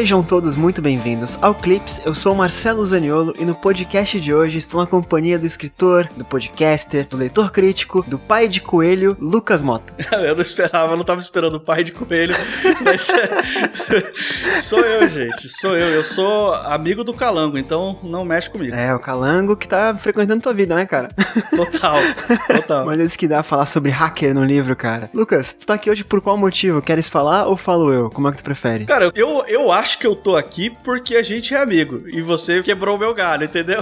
Sejam todos muito bem-vindos ao Clips. Eu sou o Marcelo Zaniolo e no podcast de hoje estou na companhia do escritor, do podcaster, do leitor crítico, do pai de coelho, Lucas Mota. Eu não tava esperando o pai de coelho, mas sou eu, gente, sou eu. Eu sou amigo do Calango, então não mexe comigo. É, o Calango que tá frequentando tua vida, né, cara? Total. Mas esse que dá a falar sobre hacker no livro, cara. Lucas, tu tá aqui hoje por qual motivo? Queres falar ou falo eu? Como é que tu prefere? Cara, eu acho que eu tô aqui porque a gente é amigo. E você quebrou o meu galho, entendeu?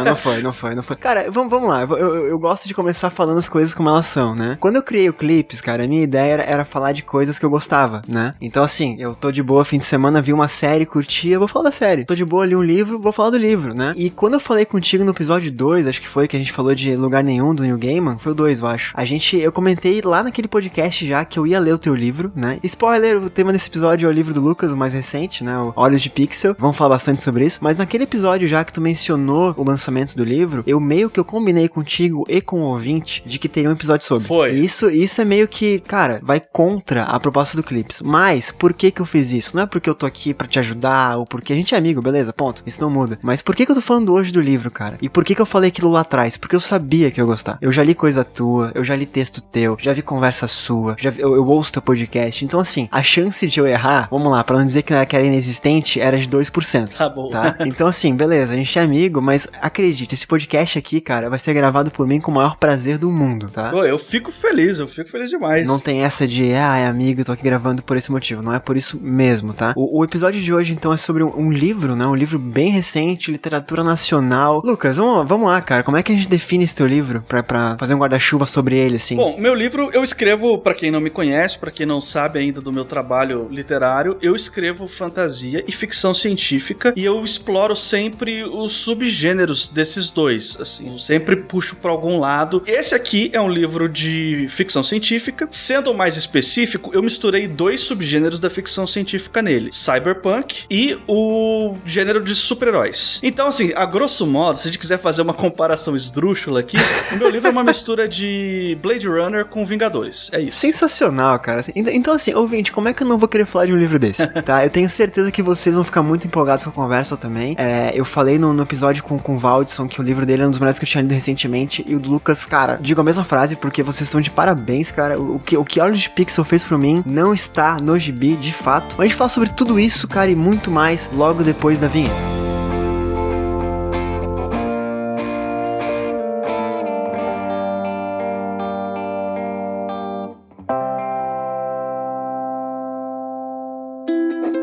Não foi. Cara, vamos lá. Eu gosto de começar falando as coisas como elas são, né? Quando eu criei o Clips, cara, a minha ideia era falar de coisas que eu gostava, né? Então, assim, eu tô de boa fim de semana, vi uma série, curti, eu vou falar da série. Tô de boa, li um livro, vou falar do livro, né? E quando eu falei contigo no episódio 2, acho que foi que a gente falou de Lugar Nenhum, do Neil Gaiman, foi o 2, eu acho. Eu comentei lá naquele podcast já que eu ia ler o teu livro, né? Spoiler, o tema desse episódio é o livro do Lucas, o mais recente, né? O Olhos de Pixel. Vamos falar bastante sobre isso. Mas naquele episódio já que tu mencionou o lançamento do livro, eu combinei contigo e com o ouvinte de que teria um episódio sobre. Foi. E isso é meio que, cara, vai contra a proposta do Clips. Mas, por que eu fiz isso? Não é porque eu tô aqui pra te ajudar, ou porque a gente é amigo, beleza, ponto. Isso não muda. Mas por que eu tô falando hoje do livro, cara? E por que eu falei aquilo lá atrás? Porque eu sabia que eu ia gostar. Eu já li coisa tua, eu já li texto teu, já vi conversa sua, eu ouço teu podcast. Então, assim, a chance de eu errar, vamos lá, pra não dizer que era inexistente, era de 2%. Tá bom. Tá? Então, assim, beleza, a gente é amigo, mas acredite, esse podcast aqui, cara, vai ser gravado por mim com o maior prazer do mundo, tá? Pô, eu fico feliz demais. Não tem essa de, é amigo, eu tô aqui gravando por esse motivo. Não é por isso mesmo, tá? O episódio de hoje, então, é sobre um livro, né? Um livro bem recente, literatura nacional. Lucas, vamos lá, cara. Como é que a gente define esse teu livro pra fazer um guarda-chuva sobre ele, assim? Bom, meu livro eu escrevo, pra quem não me conhece, pra quem não sabe ainda do meu trabalho literário, eu escrevo fantasia e ficção científica e eu exploro sempre os subgêneros desses dois, assim, eu sempre puxo pra algum lado. Esse aqui é um livro de ficção científica, sendo mais específico, eu misturei dois subgêneros da ficção científica nele, cyberpunk e o gênero de super-heróis. Então, assim, a grosso modo, se a gente quiser fazer uma comparação esdrúxula aqui, o meu livro é uma mistura de Blade Runner com Vingadores, é isso. Sensacional, cara. Então, assim, ouvinte, como é que eu não vou querer falar de um livro desse, tá? Eu tenho certeza que vocês vão ficar muito empolgados com a conversa também. Eu falei no episódio com o Valdson que o livro dele é um dos melhores que eu tinha lido recentemente, e o do Lucas, cara, digo a mesma frase porque vocês estão de parabéns, cara. O que Olhos de Pixel fez por mim não está no gibi, de fato. Mas a gente fala sobre tudo isso, cara, e muito mais logo depois da vinheta.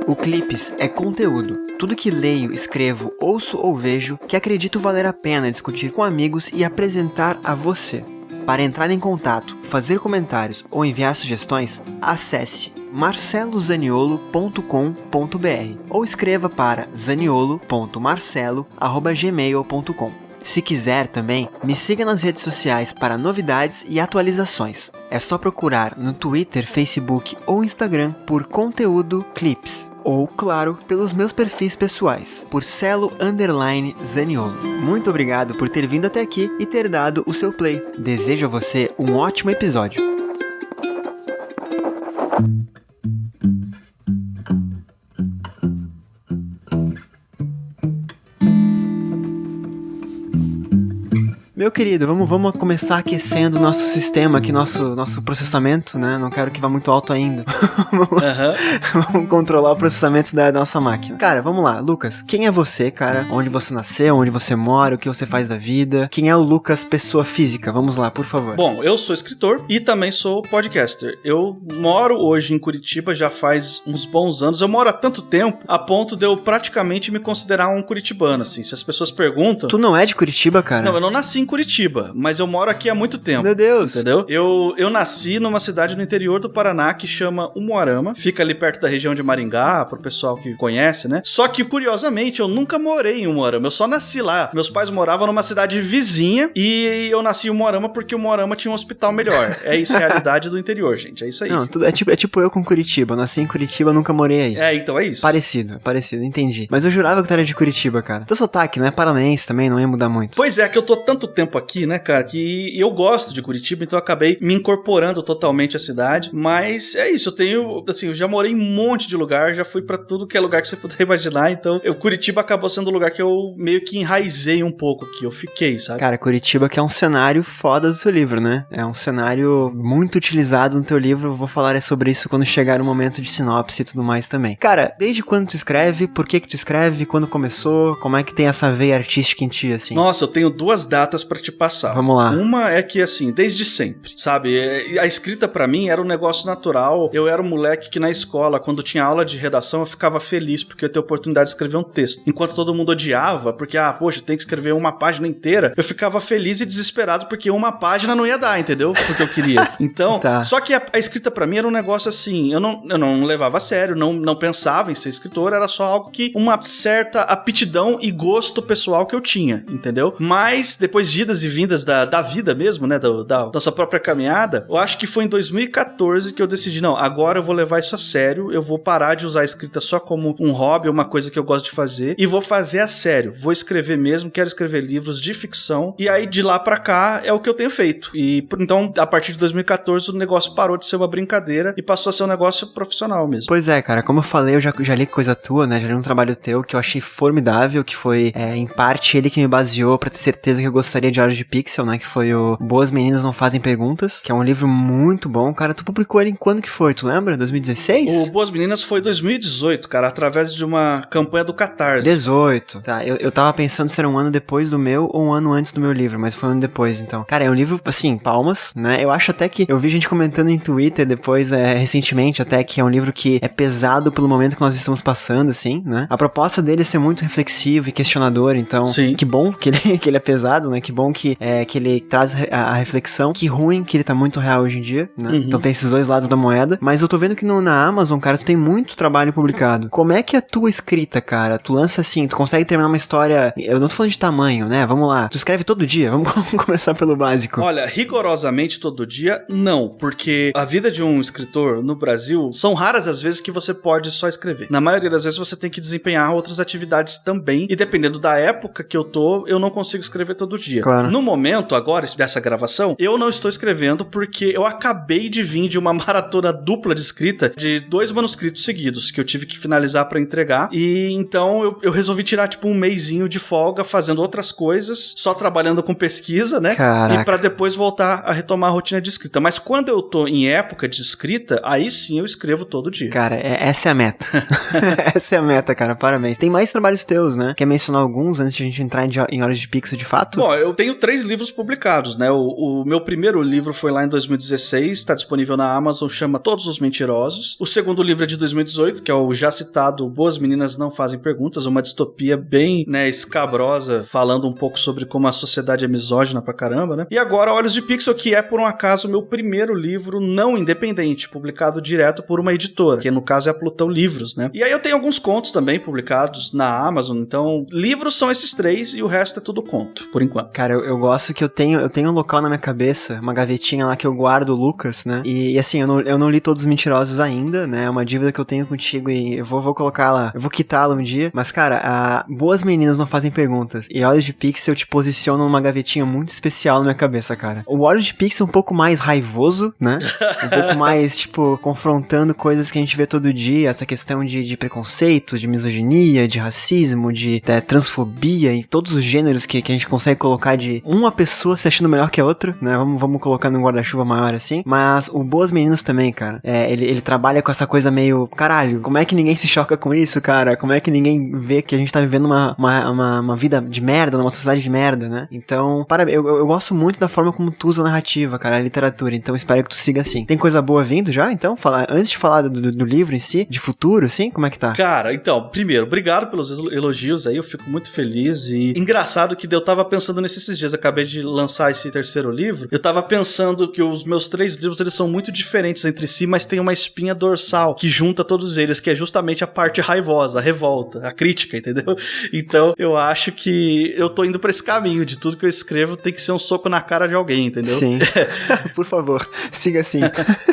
O Clips é conteúdo. Tudo que leio, escrevo, ouço ou vejo que acredito valer a pena discutir com amigos e apresentar a você. Para entrar em contato, fazer comentários ou enviar sugestões, acesse marcelozaniolo.com.br ou escreva para zaniolo.marcelo@gmail.com. Se quiser também, me siga nas redes sociais para novidades e atualizações. É só procurar no Twitter, Facebook ou Instagram por conteúdo Clips. Ou, claro, pelos meus perfis pessoais, por Celo_Zaniolo. Muito obrigado por ter vindo até aqui e ter dado o seu play. Desejo a você um ótimo episódio. Meu querido, vamos começar aquecendo o nosso sistema aqui, nosso processamento, né? Não quero que vá muito alto ainda. Vamos controlar o processamento da nossa máquina. Cara, vamos lá. Lucas, quem é você, cara? Onde você nasceu? Onde você mora? O que você faz da vida? Quem é o Lucas, pessoa física? Vamos lá, por favor. Bom, eu sou escritor e também sou podcaster. Eu moro hoje em Curitiba já faz uns bons anos. Eu moro há tanto tempo, a ponto de eu praticamente me considerar um curitibano, assim. Se as pessoas perguntam... Tu não é de Curitiba, cara? Não, eu não nasci em Curitiba, mas eu moro aqui há muito tempo. Meu Deus. Entendeu? Eu nasci numa cidade no interior do Paraná que chama Umuarama. Fica ali perto da região de Maringá, pro pessoal que conhece, né? Só que, curiosamente, eu nunca morei em Umuarama. Eu só nasci lá. Meus pais moravam numa cidade vizinha e eu nasci em Umuarama porque Umuarama tinha um hospital melhor. É isso, a realidade do interior, gente. É isso aí. Não, é tipo eu com Curitiba. Eu nasci em Curitiba, nunca morei aí. Então é isso. Parecido, entendi. Mas eu jurava que tu era de Curitiba, cara. Teu sotaque, né? Paranaense também, não ia mudar muito. Pois é, que eu tô tanto tempo aqui, né, cara, que eu gosto de Curitiba, então eu acabei me incorporando totalmente à cidade, mas é isso, eu tenho, assim, eu já morei em um monte de lugar, já fui pra tudo que é lugar que você puder imaginar, então Curitiba acabou sendo um lugar que eu meio que enraizei um pouco aqui, eu fiquei, sabe? Cara, Curitiba que é um cenário foda do seu livro, né? É um cenário muito utilizado no teu livro, eu vou falar sobre isso quando chegar o momento de sinopse e tudo mais também. Cara, desde quando tu escreve, por que tu escreve, quando começou, como é que tem essa veia artística em ti, assim? Nossa, eu tenho 2 datas pra te passar. Vamos lá. Uma é que, assim, desde sempre, sabe? A escrita pra mim era um negócio natural. Eu era um moleque que na escola, quando tinha aula de redação, eu ficava feliz porque eu ia ter a oportunidade de escrever um texto. Enquanto todo mundo odiava, porque, poxa, tem que escrever uma página inteira, eu ficava feliz e desesperado porque uma página não ia dar, entendeu? Porque eu queria. Então, tá. Só que a escrita pra mim era um negócio assim, eu não levava a sério, não pensava em ser escritor, era só algo que uma certa aptidão e gosto pessoal que eu tinha, entendeu? Mas, depois de idas e vindas da vida mesmo, né, da nossa própria caminhada, eu acho que foi em 2014 que eu decidi, não, agora eu vou levar isso a sério, eu vou parar de usar a escrita só como um hobby, uma coisa que eu gosto de fazer, e vou fazer a sério, vou escrever mesmo, quero escrever livros de ficção, e aí de lá pra cá é o que eu tenho feito. E então, a partir de 2014, o negócio parou de ser uma brincadeira e passou a ser um negócio profissional mesmo. Pois é, cara, como eu falei, eu já li coisa tua, né, já li um trabalho teu que eu achei formidável, que foi, em parte, ele que me baseou pra ter certeza que eu gostaria de Olhos de Pixel, né, que foi o Boas Meninas Não Fazem Perguntas, que é um livro muito bom, cara, tu publicou ele em quando que foi, tu lembra? 2016? O Boas Meninas foi 2018, cara, através de uma campanha do Catarse. 18, tá, eu tava pensando se era um ano depois do meu ou um ano antes do meu livro, mas foi um ano depois, então. Cara, é um livro, assim, palmas, né, eu acho até que, eu vi gente comentando em Twitter depois, recentemente, até que é um livro que é pesado pelo momento que nós estamos passando, assim, né, a proposta dele é ser muito reflexivo e questionador, então, sim, que bom que ele é pesado, né, que bom que ele traz a reflexão, que ruim que ele tá muito real hoje em dia, né, então tem esses dois lados da moeda, mas eu tô vendo que na Amazon, cara, tu tem muito trabalho publicado. Como é que é a tua escrita, cara? Tu lança assim, tu consegue terminar uma história, eu não tô falando de tamanho, né, vamos lá, tu escreve todo dia, vamos começar pelo básico. Olha, rigorosamente todo dia, não, porque a vida de um escritor no Brasil, são raras as vezes que você pode só escrever. Na maioria das vezes você tem que desempenhar outras atividades também, e dependendo da época que eu tô, eu não consigo escrever todo dia. Claro. No momento, agora, dessa gravação, eu não estou escrevendo porque eu acabei de vir de uma maratona dupla de escrita de 2 manuscritos seguidos, que eu tive que finalizar pra entregar, e então eu resolvi tirar tipo um mesinho de folga fazendo outras coisas, só trabalhando com pesquisa, né? Caraca. E pra depois voltar a retomar a rotina de escrita. Mas quando eu tô em época de escrita, aí sim eu escrevo todo dia. Cara, essa é a meta. Essa é a meta, cara, parabéns. Tem mais trabalhos teus, né? Quer mencionar alguns antes de a gente entrar em Olhos de Pixel de fato? Bom, eu tenho 3 livros publicados, né? O meu primeiro livro foi lá em 2016, tá disponível na Amazon, chama Todos os Mentirosos. O segundo livro é de 2018, que é o já citado Boas Meninas Não Fazem Perguntas, uma distopia bem, né, escabrosa, falando um pouco sobre como a sociedade é misógina pra caramba, né? E agora Olhos de Pixel, que é, por um acaso, meu primeiro livro não independente, publicado direto por uma editora, que no caso é a Plutão Livros, né? E aí eu tenho alguns contos também publicados na Amazon, então livros são esses 3 e o resto é tudo conto, por enquanto. Cara, eu gosto que eu tenho um local na minha cabeça, uma gavetinha lá que eu guardo o Lucas, né? E assim, eu não li Todos os Mentirosos ainda, né? É uma dívida que eu tenho contigo e eu vou colocar lá, eu vou quitá-la um dia. Mas, cara, Boas Meninas Não Fazem Perguntas e Olhos de Pixel te posicionam numa gavetinha muito especial na minha cabeça, cara. O Olhos de Pixel é um pouco mais raivoso, né? Um pouco mais, tipo, confrontando coisas que a gente vê todo dia, essa questão de preconceito, de misoginia, de racismo, de transfobia e todos os gêneros que a gente consegue colocar de uma pessoa se achando melhor que a outra, né? Vamos colocar num guarda-chuva maior assim. Mas o Boas Meninas também, cara. Ele trabalha com essa coisa meio, caralho, como é que ninguém se choca com isso, cara? Como é que ninguém vê que a gente tá vivendo uma vida de merda, numa sociedade de merda, né? Então, eu gosto muito da forma como tu usa a narrativa, cara, a literatura. Então, espero que tu siga assim. Tem coisa boa vindo já? Então, antes de falar do livro em si, de futuro, assim, como é que tá? Cara, então, primeiro, obrigado pelos elogios aí, eu fico muito feliz e engraçado que eu tava pensando nesses dias, acabei de lançar esse terceiro livro, eu tava pensando que os meus 3 livros, eles são muito diferentes entre si, mas tem uma espinha dorsal que junta todos eles, que é justamente a parte raivosa, a revolta, a crítica, entendeu? Então, eu acho que eu tô indo pra esse caminho, de tudo que eu escrevo tem que ser um soco na cara de alguém, entendeu? Sim. Por favor, siga assim.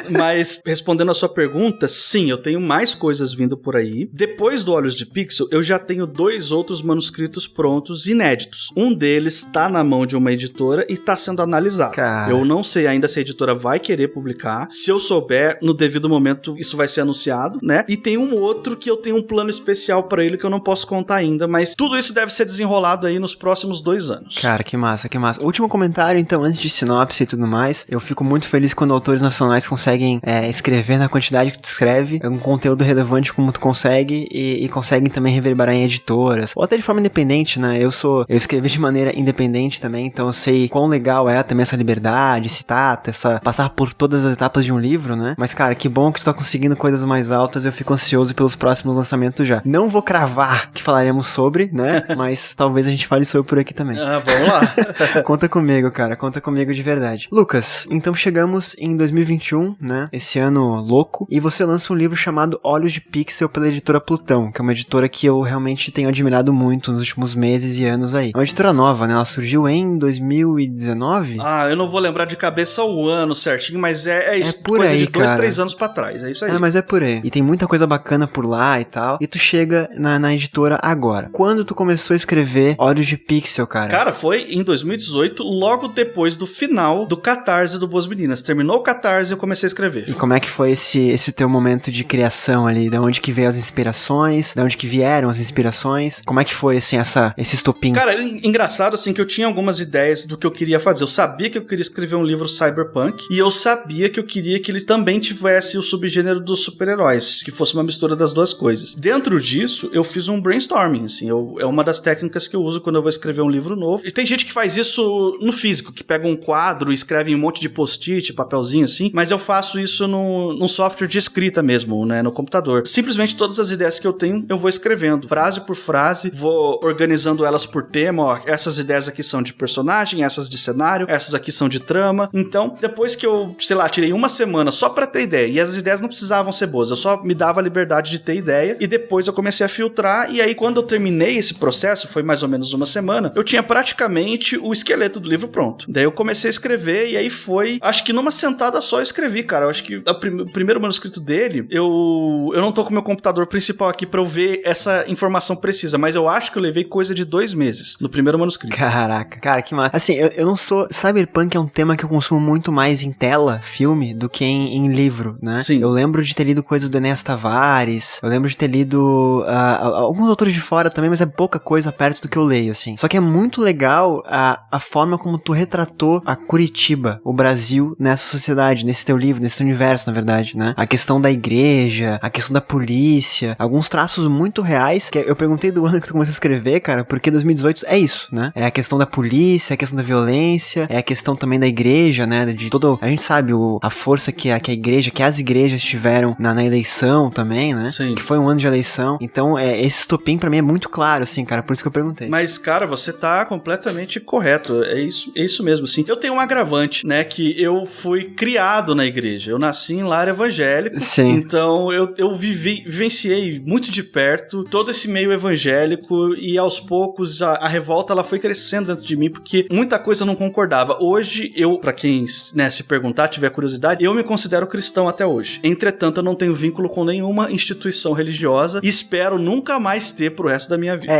Mas, respondendo a sua pergunta, sim, eu tenho mais coisas vindo por aí. Depois do Olhos de Pixel, eu já tenho 2 outros manuscritos prontos, inéditos. Um deles tá na mão de uma editora e tá sendo analisado. Cara. Eu não sei ainda se a editora vai querer publicar. Se eu souber, no devido momento, isso vai ser anunciado, né? E tem um outro que eu tenho um plano especial pra ele que eu não posso contar ainda, mas tudo isso deve ser desenrolado aí nos próximos 2 anos. Cara, que massa, que massa. Último comentário, então, antes de sinopse e tudo mais, eu fico muito feliz quando autores nacionais conseguem escrever na quantidade que tu escreve, um conteúdo relevante como tu consegue e conseguem também reverberar em editoras, ou até de forma independente, né? Eu escrevi de maneira independente também, então eu sei quão legal é também essa liberdade, esse tato, passar por todas as etapas de um livro, né? Mas, cara, que bom que tu tá conseguindo coisas mais altas, eu fico ansioso pelos próximos lançamentos já. Não vou cravar que falaremos sobre, né? Mas talvez a gente fale sobre por aqui também. Vamos lá. Conta comigo, cara, conta comigo de verdade. Lucas, então chegamos em 2021, né? Esse ano louco, e você lança um livro chamado Olhos de Pixel pela editora Plutão, que é uma editora que eu realmente tenho admirado muito nos últimos meses e anos aí. É uma editora nova, né? Ela surgiu em 2019? Eu não vou lembrar de cabeça o ano certinho, mas é isso. Por coisa aí, de 2, cara. 3 anos pra trás, é isso aí. Mas é por aí. E tem muita coisa bacana por lá e tal. E tu chega na editora agora. Quando tu começou a escrever Olhos de Pixel, cara? Cara, foi em 2018, logo depois do final do Catarse do Boas Meninas. Terminou o Catarse e eu comecei a escrever. E como é que foi esse teu momento de criação ali? De onde que veio as inspirações? De onde que vieram as inspirações? Como é que foi, assim, esse estopim? Cara, engraçado, assim, que eu tinha algumas ideias do que eu queria fazer. Eu sabia que eu queria escrever um livro cyberpunk e eu sabia que eu queria que ele também tivesse o subgênero dos super-heróis, que fosse uma mistura das duas coisas. Dentro disso, eu fiz um brainstorming, assim, é uma das técnicas que eu uso quando eu vou escrever um livro novo. E tem gente que faz isso no físico, que pega um quadro e escreve em um monte de post-it, papelzinho assim, mas eu faço isso num software de escrita mesmo, né, no computador. Simplesmente todas as ideias que eu tenho, eu vou escrevendo, frase por frase, vou organizando elas por tema, ó, essas ideias aqui são de personagem, essas de cenário, essas aqui são de trama. Então, depois que eu, sei lá, tirei uma semana só pra ter ideia, e as ideias não precisavam ser boas, eu só me dava a liberdade de ter ideia, e depois eu comecei a filtrar, e aí quando eu terminei esse processo, foi mais ou menos uma semana, eu tinha praticamente o esqueleto do livro pronto. Daí eu comecei a escrever, e aí foi, acho que numa sentada só eu escrevi, cara. Eu acho que o primeiro manuscrito dele, eu não tô com o meu computador principal aqui pra eu ver essa informação precisa, mas eu acho que eu levei coisa de 2 meses no primeiro manuscrito. Caraca, cara, que massa. Assim, eu não sou... Cyberpunk é um tema que eu consumo muito mais em tela, filme, do que em livro, né? Sim. Eu lembro de ter lido coisas do Enéas Tavares, eu lembro de ter lido alguns autores de fora também, mas é pouca coisa perto do que eu leio, assim. Só que é muito legal a forma como tu retratou a Curitiba, o Brasil, nessa sociedade, nesse teu livro, nesse universo, na verdade, né? A questão da igreja, a questão da polícia, alguns traços muito reais, que eu perguntei do ano que tu começou a escrever, cara, porque 2018 é isso, né? É a questão da polícia, é a questão da violência, é a questão também da igreja, né? De todo... A gente sabe a força que a igreja, que as igrejas tiveram na eleição também, né? Sim. Que foi um ano de eleição. Então, esse estopim pra mim é muito claro, assim, cara, por isso que eu perguntei. Mas, cara, você tá completamente correto. É isso mesmo, assim. Eu tenho um agravante, né? Que eu fui criado na igreja. Eu nasci em lar evangélico. Sim. Então, eu vivenciei muito de perto todo esse meio evangélico e aos poucos a revolta ela foi crescendo dentro de mim porque muita coisa eu não concordava. Hoje, pra quem, né, se perguntar, tiver curiosidade, eu me considero cristão até hoje. Entretanto, eu não tenho vínculo com nenhuma instituição religiosa e espero nunca mais ter pro resto da minha vida.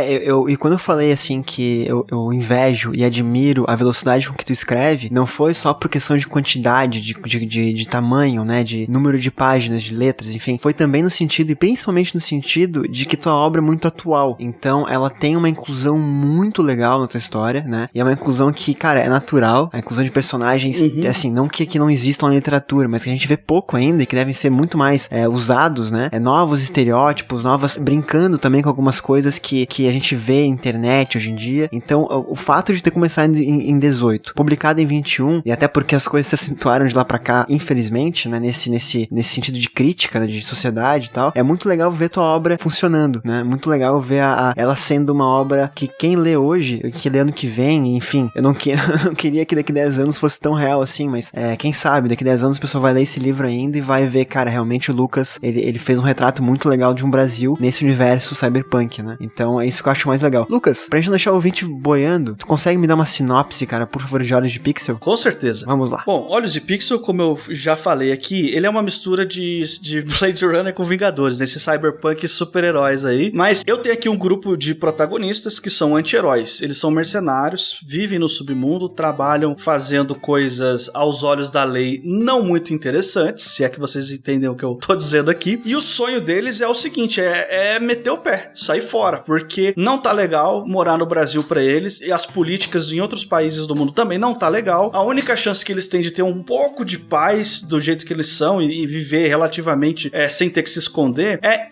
E quando eu falei assim que eu invejo e admiro a velocidade com que tu escreve, não foi só por questão de quantidade, de tamanho, né, de número de páginas, de letras, enfim, foi também no sentido, e principalmente no sentido de que tua obra é muito atual, então ela tem uma inclusão muito legal na tua história, né, e é uma inclusão que, cara, é natural, a inclusão de personagens, assim, não que não existam na literatura, mas que a gente vê pouco ainda e que devem ser muito mais usados, né, novos estereótipos, brincando também com algumas coisas que a gente vê na internet hoje em dia. Então, o fato de ter começado em 18, publicado em 21, e até porque as coisas se acentuaram de lá pra cá, infelizmente, né, nesse sentido de crítica, né, de sociedade e tal, é muito legal ver tua obra funcionando, né, muito legal ver ela sendo uma obra que quem lê hoje, que lê ano que vem, enfim, eu não queria que daqui 10 anos fosse tão real assim, mas quem sabe, daqui 10 anos a pessoa vai ler esse livro ainda e vai ver, cara, realmente o Lucas, ele fez um retrato muito legal de um Brasil nesse universo cyberpunk, né, então é isso que eu acho mais legal. Lucas, pra gente não deixar o ouvinte boiando, tu consegue me dar uma sinopse, cara, por favor, de Olhos de Pixel? Com certeza. Vamos lá. Bom, Olhos de Pixel, como eu já falei aqui, ele é uma mistura de Blade Runner com Vingadores, nesse cyberpunk super-heróis aí, mas eu tenho aqui um grupo de protagonistas que são anti-heróis, eles são mercenários mercenários, vivem no submundo, trabalham fazendo coisas aos olhos da lei não muito interessantes, se é que vocês entendem o que eu tô dizendo aqui. E o sonho deles é o seguinte, é meter o pé, sair fora, porque não tá legal morar no Brasil pra eles, e as políticas em outros países do mundo também não tá legal. A única chance que eles têm de ter um pouco de paz do jeito que eles são e viver relativamente sem ter que se esconder, é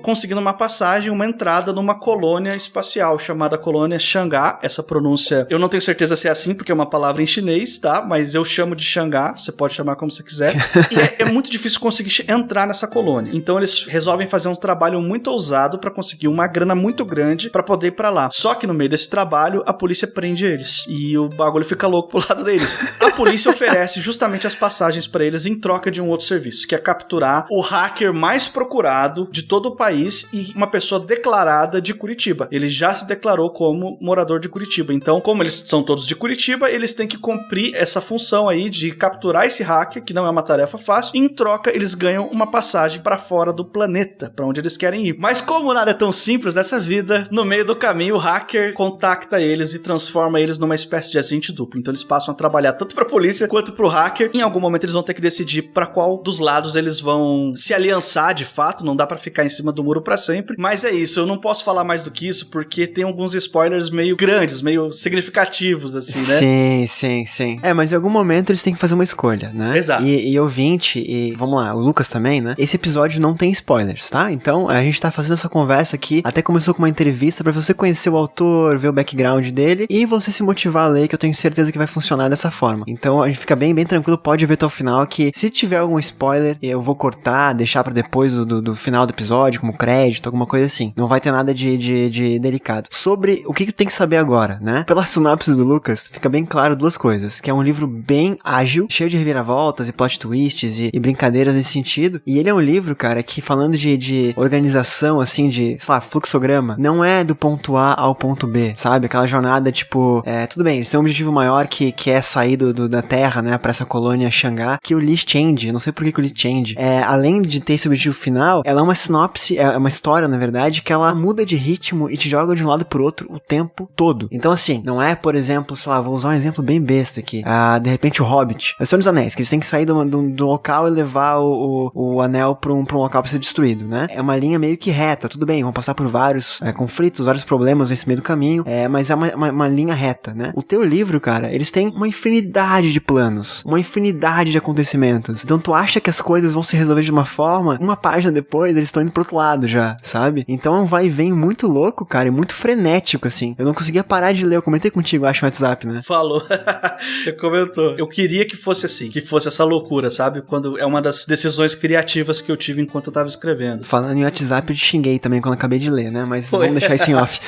conseguindo uma passagem, uma entrada numa colônia espacial, chamada colônia Xangá. Essa pronúncia, eu não tenho certeza se é assim, porque é uma palavra em chinês, tá? Mas eu chamo de Xangá, você pode chamar como você quiser. E é muito difícil conseguir entrar nessa colônia. Então eles resolvem fazer um trabalho muito ousado pra conseguir uma grana muito grande pra poder ir pra lá. Só que no meio desse trabalho, a polícia prende eles. E o bagulho fica louco pro lado deles. A polícia oferece justamente as passagens pra eles em troca de um outro serviço, que é capturar o hacker mais procurado de todo o país e uma pessoa declarada de Curitiba. Ele já se declarou como morador de Curitiba. Então, como eles são todos de Curitiba, eles têm que cumprir essa função aí de capturar esse hacker, que não é uma tarefa fácil, e em troca eles ganham uma passagem pra fora do planeta, pra onde eles querem ir. Mas como nada é tão simples nessa vida, no meio do caminho o hacker contacta eles e transforma eles numa espécie de agente duplo. Então eles passam a trabalhar tanto pra polícia quanto pro hacker. Em algum momento eles vão ter que decidir pra qual dos lados eles vão se aliançar de fato, não dá pra ficar em cima do muro pra sempre. Mas é isso, eu não posso falar mais do que isso porque tem alguns spoilers meio grandes, meio significativos assim, né? Sim. Mas em algum momento eles têm que fazer uma escolha, né? Exato. E ouvinte, e vamos lá, o Lucas também, né? Esse episódio não tem spoilers, tá? Então a gente tá fazendo essa conversa aqui, até começou com uma entrevista pra você conhecer o autor, ver o background dele e você se motivar a ler, que eu tenho certeza que vai funcionar dessa forma. Então a gente fica bem tranquilo, pode ver até o final, que se tiver algum spoiler, eu vou cortar, deixar pra depois do final do episódio, como crédito, alguma coisa assim. Não vai ter nada de delicado. Sobre o que tem que saber agora, né? Pela sinopse do Lucas, fica bem claro duas coisas, que é um livro bem ágil, cheio de reviravoltas e plot twists e brincadeiras nesse sentido, e ele é um livro, cara, que falando de organização, assim, de, sei lá, fluxograma, não é do ponto A ao ponto B, sabe? Aquela jornada, tipo, tudo bem, eles têm um objetivo maior que é sair da Terra, né, pra essa colônia Xangá, que o Lee Change, não sei por que o Lee Change, além de ter esse objetivo final, ela é uma sinopse, é uma história, na verdade, que ela muda de ritmo e te joga de um lado pro outro o tempo todo. Então, assim, não é, por exemplo, sei lá, vou usar um exemplo bem besta aqui, de repente o Hobbit, é o Senhor dos Anéis, que eles têm que sair do local e levar o anel pra um local pra ser destruído, né? É uma linha meio que reta, tudo bem, vão passar por vários conflitos, vários problemas nesse meio do caminho, mas é uma linha reta, né? O teu livro, cara, eles têm uma infinidade de planos, uma infinidade de acontecimentos. Então tu acha que as coisas vão se resolver de uma forma, uma página depois eles estão indo pro outro lado já, sabe? Então é um vai e vem muito louco, cara, e muito frenético, assim. Eu não conseguia parar de ler, eu comentei contigo, acho, no WhatsApp, né? Falou. Você comentou. Eu queria que fosse assim, que fosse essa loucura, sabe? Quando é uma das decisões criativas que eu tive enquanto eu tava escrevendo. Falando em WhatsApp, eu te xinguei também quando eu acabei de ler, né? Mas vamos deixar isso em off.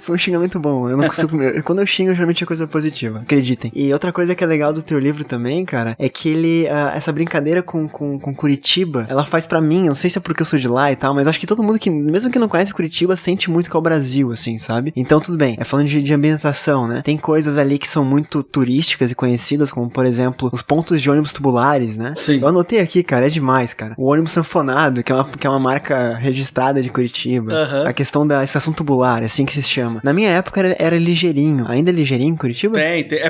Foi um xingamento bom. Eu não consigo... Quando eu xingo, geralmente é coisa positiva. Acreditem. E outra coisa que é legal do teu livro também, cara, é que ele... essa brincadeira com Curitiba, ela faz pra mim, não sei se é porque eu sou de lá e tal, mas acho que todo mundo que, mesmo que não conhece Curitiba, sente muito que é o Brasil, assim, sabe? Então, tudo bem. É falando de ambientação, né? Tem coisas ali que são muito turísticas e conhecidas, como, por exemplo, os pontos de ônibus tubulares, né? Sim. Eu anotei aqui, cara, é demais, cara. O ônibus sanfonado, que é uma marca registrada de Curitiba. Uhum. A questão da estação tubular, é assim que se chama. Na minha época era ligeirinho. Ainda é ligeirinho em Curitiba?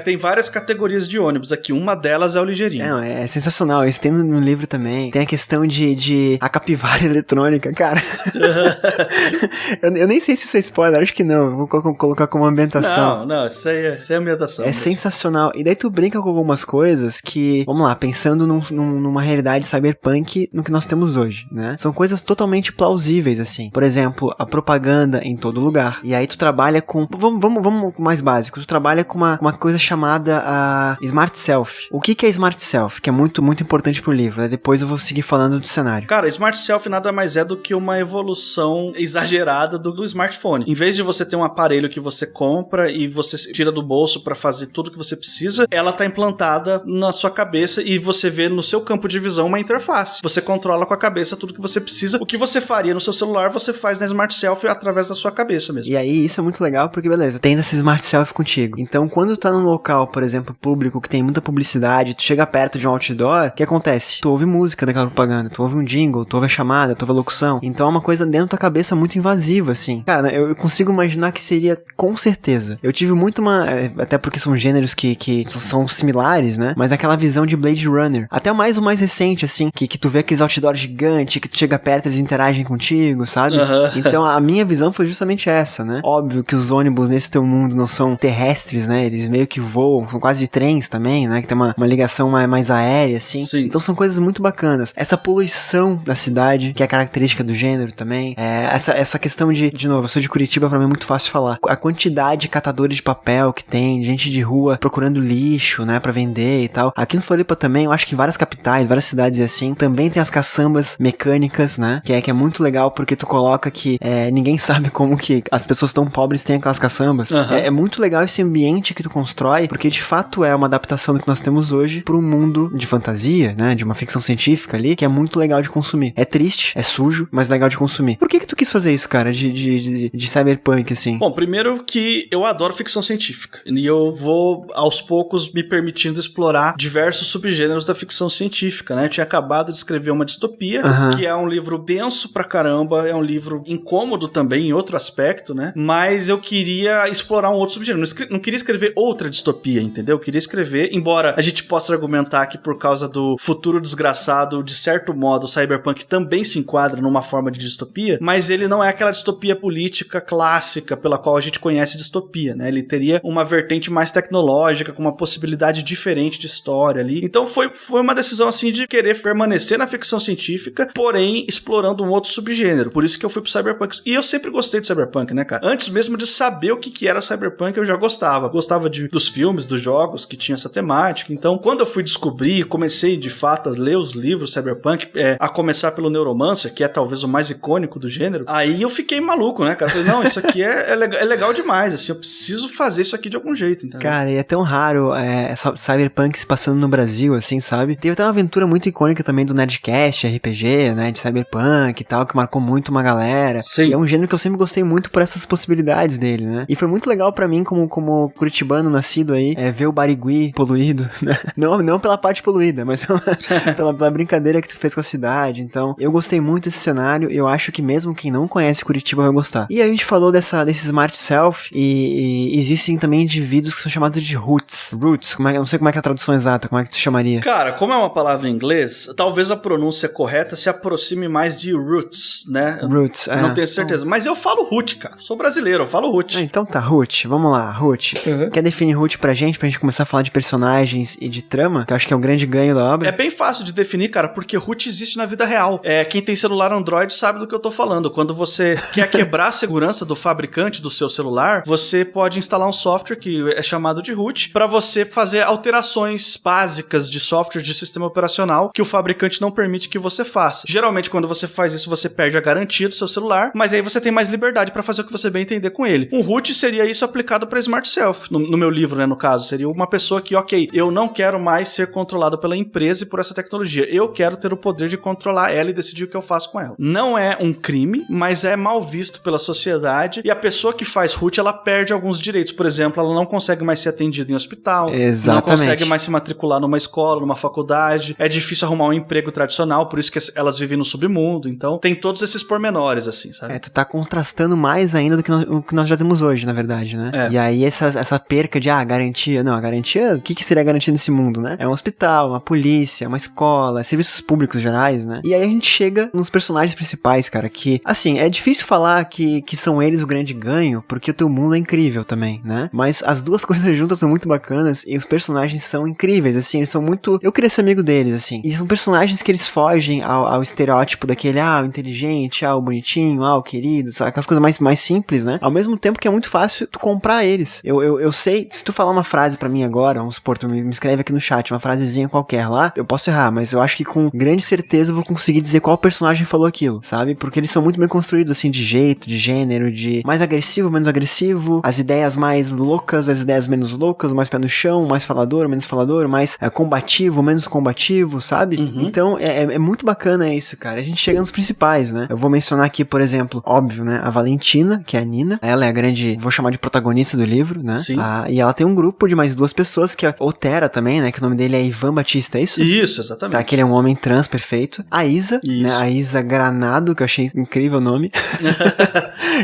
Tem várias categorias de ônibus aqui. Uma delas é o ligeirinho. Não, é sensacional. Isso tem no livro também. Tem a questão de a capivara eletrônica, cara. eu nem sei se isso é spoiler, acho que não. Eu vou colocar como ambientação. Não, isso aí é ambientação. É sensacional. E daí tu brinca com algumas coisas que, vamos lá, pensando numa realidade cyberpunk no que nós temos hoje, né? São coisas totalmente plausíveis, assim. Por exemplo, a propaganda em todo lugar. E aí tu trabalha com... Vamos mais básico. Tu trabalha com uma coisa chamada Smart Self. O que é Smart Self? Que é muito, muito importante pro livro, né? Depois eu vou seguir falando do cenário. Cara, Smart Self nada mais é do que uma evolução exagerada do smartphone. Em vez de você ter um aparelho que você compra e você tira do bolso pra fazer tudo que você precisa, ela tá implantada na sua cabeça e você vê no seu campo de visão uma interface. Você controla com a cabeça tudo que você precisa. O que você faria no seu celular, você faz na Smart Self através da sua cabeça mesmo. E aí, isso é muito legal porque, beleza, tens esse Smart Self contigo. Então, quando tu tá num local, por exemplo, público, que tem muita publicidade, tu chega perto de um outdoor, o que acontece? Tu ouve música daquela propaganda, tu ouve um jingle, tu ouve a chamada, tu ouve a locução. Então, é uma coisa dentro da tua cabeça muito invasiva, assim. Cara, eu consigo imaginar que Cyberpunk seria com certeza. Eu tive muito até porque são gêneros que são similares, né? Mas aquela visão de Blade Runner. Até o mais recente, assim, que tu vê aqueles outdoors gigantes, que tu chega perto, eles interagem contigo, sabe? Então a minha visão foi justamente essa, né? Óbvio que os ônibus nesse teu mundo não são terrestres, né? Eles meio que voam, são quase trens também, né? Que tem uma ligação mais aérea, assim. Sim. Então são coisas muito bacanas. Essa poluição da cidade, que é característica do gênero também. Essa questão de novo, eu sou de Curitiba, pra mim é muito fácil falar. A quantidade de catadores de papel que tem, gente de rua procurando lixo, né? Pra vender e tal. Aqui no Floripa também, eu acho que várias capitais, várias cidades assim, também tem as caçambas mecânicas, né? Que é muito legal porque tu coloca que ninguém sabe como que as pessoas tão pobres têm aquelas caçambas. É muito legal esse ambiente que tu constrói, porque de fato é uma adaptação do que nós temos hoje para um mundo de fantasia, né? De uma ficção científica ali, que é muito legal de consumir. É triste, é sujo, mas legal de consumir. Por que tu quis fazer isso, cara? De cyberpunk, assim? Bom, primeiro que eu adoro ficção científica. E eu vou, aos poucos, me permitindo explorar diversos subgêneros da ficção científica, né? Eu tinha acabado de escrever uma distopia, que é um livro denso pra caramba, é um livro incômodo também, em outro aspecto, né? Mas eu queria explorar um outro subgênero. Não queria escrever outra distopia, entendeu? Eu queria escrever, embora a gente possa argumentar que por causa do futuro desgraçado, de certo modo, o cyberpunk também se enquadra numa forma de distopia, mas ele não é aquela distopia política clássica pela qual a gente conhece distopia, né? Ele teria uma vertente mais tecnológica, com uma possibilidade diferente de história ali. Então foi uma decisão assim de querer permanecer na ficção científica, porém explorando um outro subgênero. Por isso que eu fui pro cyberpunk. E eu sempre gostei de cyberpunk, né, cara? Antes mesmo de saber o que era cyberpunk, eu já gostava. Gostava dos filmes, dos jogos que tinham essa temática. Então, quando eu fui descobrir, comecei de fato a ler os livros cyberpunk, a começar pelo Neuromancer, que é talvez o mais icônico do gênero, aí eu fiquei maluco, né, cara? Falei, não, isso aqui é legal demais, assim, eu preciso fazer isso aqui de algum jeito, entendeu? Cara, e é tão raro cyberpunk se passando no Brasil, assim, sabe? Teve até uma aventura muito icônica também do Nerdcast, RPG, né, de cyberpunk e tal, que marcou muito uma galera. Sim. E é um gênero que eu sempre gostei muito por essas possibilidades dele, né? E foi muito legal pra mim, como curitibano nascido aí, ver o Barigui poluído, né? Não pela parte poluída, mas pela brincadeira que tu fez com a cidade. Então, eu gostei muito desse cenário, eu acho que mesmo quem não conhece Curitiba vai gostar. E a gente falou desse Smart Self, e existem também indivíduos que são chamados de Roots, não sei como é que é a tradução exata, como é que tu chamaria? Cara, como é uma palavra em inglês, talvez a pronúncia correta se aproxime mais de roots, né? Roots, não tenho certeza, mas eu falo root, cara. Sou brasileiro, eu falo root. Então tá, root, vamos lá, root. Quer definir root pra gente começar a falar de personagens e de trama, que eu acho que é um grande ganho da obra? É bem fácil de definir, cara, porque root existe na vida real. Quem tem celular Android sabe do que eu tô falando. Quando você quer quebrar a segurança do fabricante do seu celular, você pode instalar um software que é chamado de root, pra você fazer alterações básicas de software de sistema operacional que o fabricante não permite que você faça. Geralmente, quando você faz isso, você perde a garantia do seu celular, mas aí você tem mais liberdade pra fazer o que você bem entender com ele. Um root seria isso aplicado pra Smart Self, no meu livro, né, no caso. Seria uma pessoa que, ok, eu não quero mais ser controlado pela empresa e por essa tecnologia. Eu quero ter o poder de controlar ela e decidir o que eu faço com ela. Não é um crime, mas é mal visto pela sociedade, e a pessoa que faz root, ela perde alguns direitos. Por exemplo, ela não consegue mais ser atendida em hospital, Exatamente. Não consegue mais se matricular numa escola, numa faculdade, é difícil arrumar um emprego tradicional, por isso que elas vivem no submundo. Então, tem todos esses pormenores, assim, sabe? Tu tá contrastando mais ainda do que o que nós já temos hoje, na verdade, né? E aí, essa perca de, garantia, não, a garantia, o que seria garantia nesse mundo, né? É um hospital, uma polícia, uma escola, serviços públicos gerais, né? E aí a gente chega nos personagens principais, cara, que, assim, é difícil falar que são eles o grande ganho, porque o teu mundo é incrível também, né? Mas as duas coisas juntas são muito bacanas e os personagens são incríveis, assim, eles são muito... Eu queria ser amigo deles, assim. E são personagens que eles fogem ao estereótipo daquele, o inteligente, o bonitinho, o querido, sabe? Aquelas coisas mais simples, né? Ao mesmo tempo que é muito fácil tu comprar eles. Eu sei, se tu falar uma frase pra mim agora, vamos supor, tu me escreve aqui no chat uma frasezinha qualquer lá, eu posso errar, mas eu acho que com grande certeza eu vou conseguir dizer qual personagem falou aquilo, sabe? Porque eles são muito bem construídos, assim, de jeito, de gênero, de mais agressivo, menos agressivo, as ideias mais loucas, as ideias menos loucas, mais pé no chão, mais falador, menos falador, mais combativo, menos combativo, sabe? Então, é muito bacana isso, cara. A gente chega nos principais, né? Eu vou mencionar aqui, por exemplo, óbvio, né? A Valentina, que é a Nina. Ela é a grande, vou chamar de protagonista do livro, né? Sim. E ela tem um grupo de mais duas pessoas, que é o Tera também, né? Que o nome dele é Ivan Batista, é isso? Isso, exatamente. Tá, que ele é um homem trans perfeito. A Isa, né? A Isa Granado, que eu achei incrível o nome.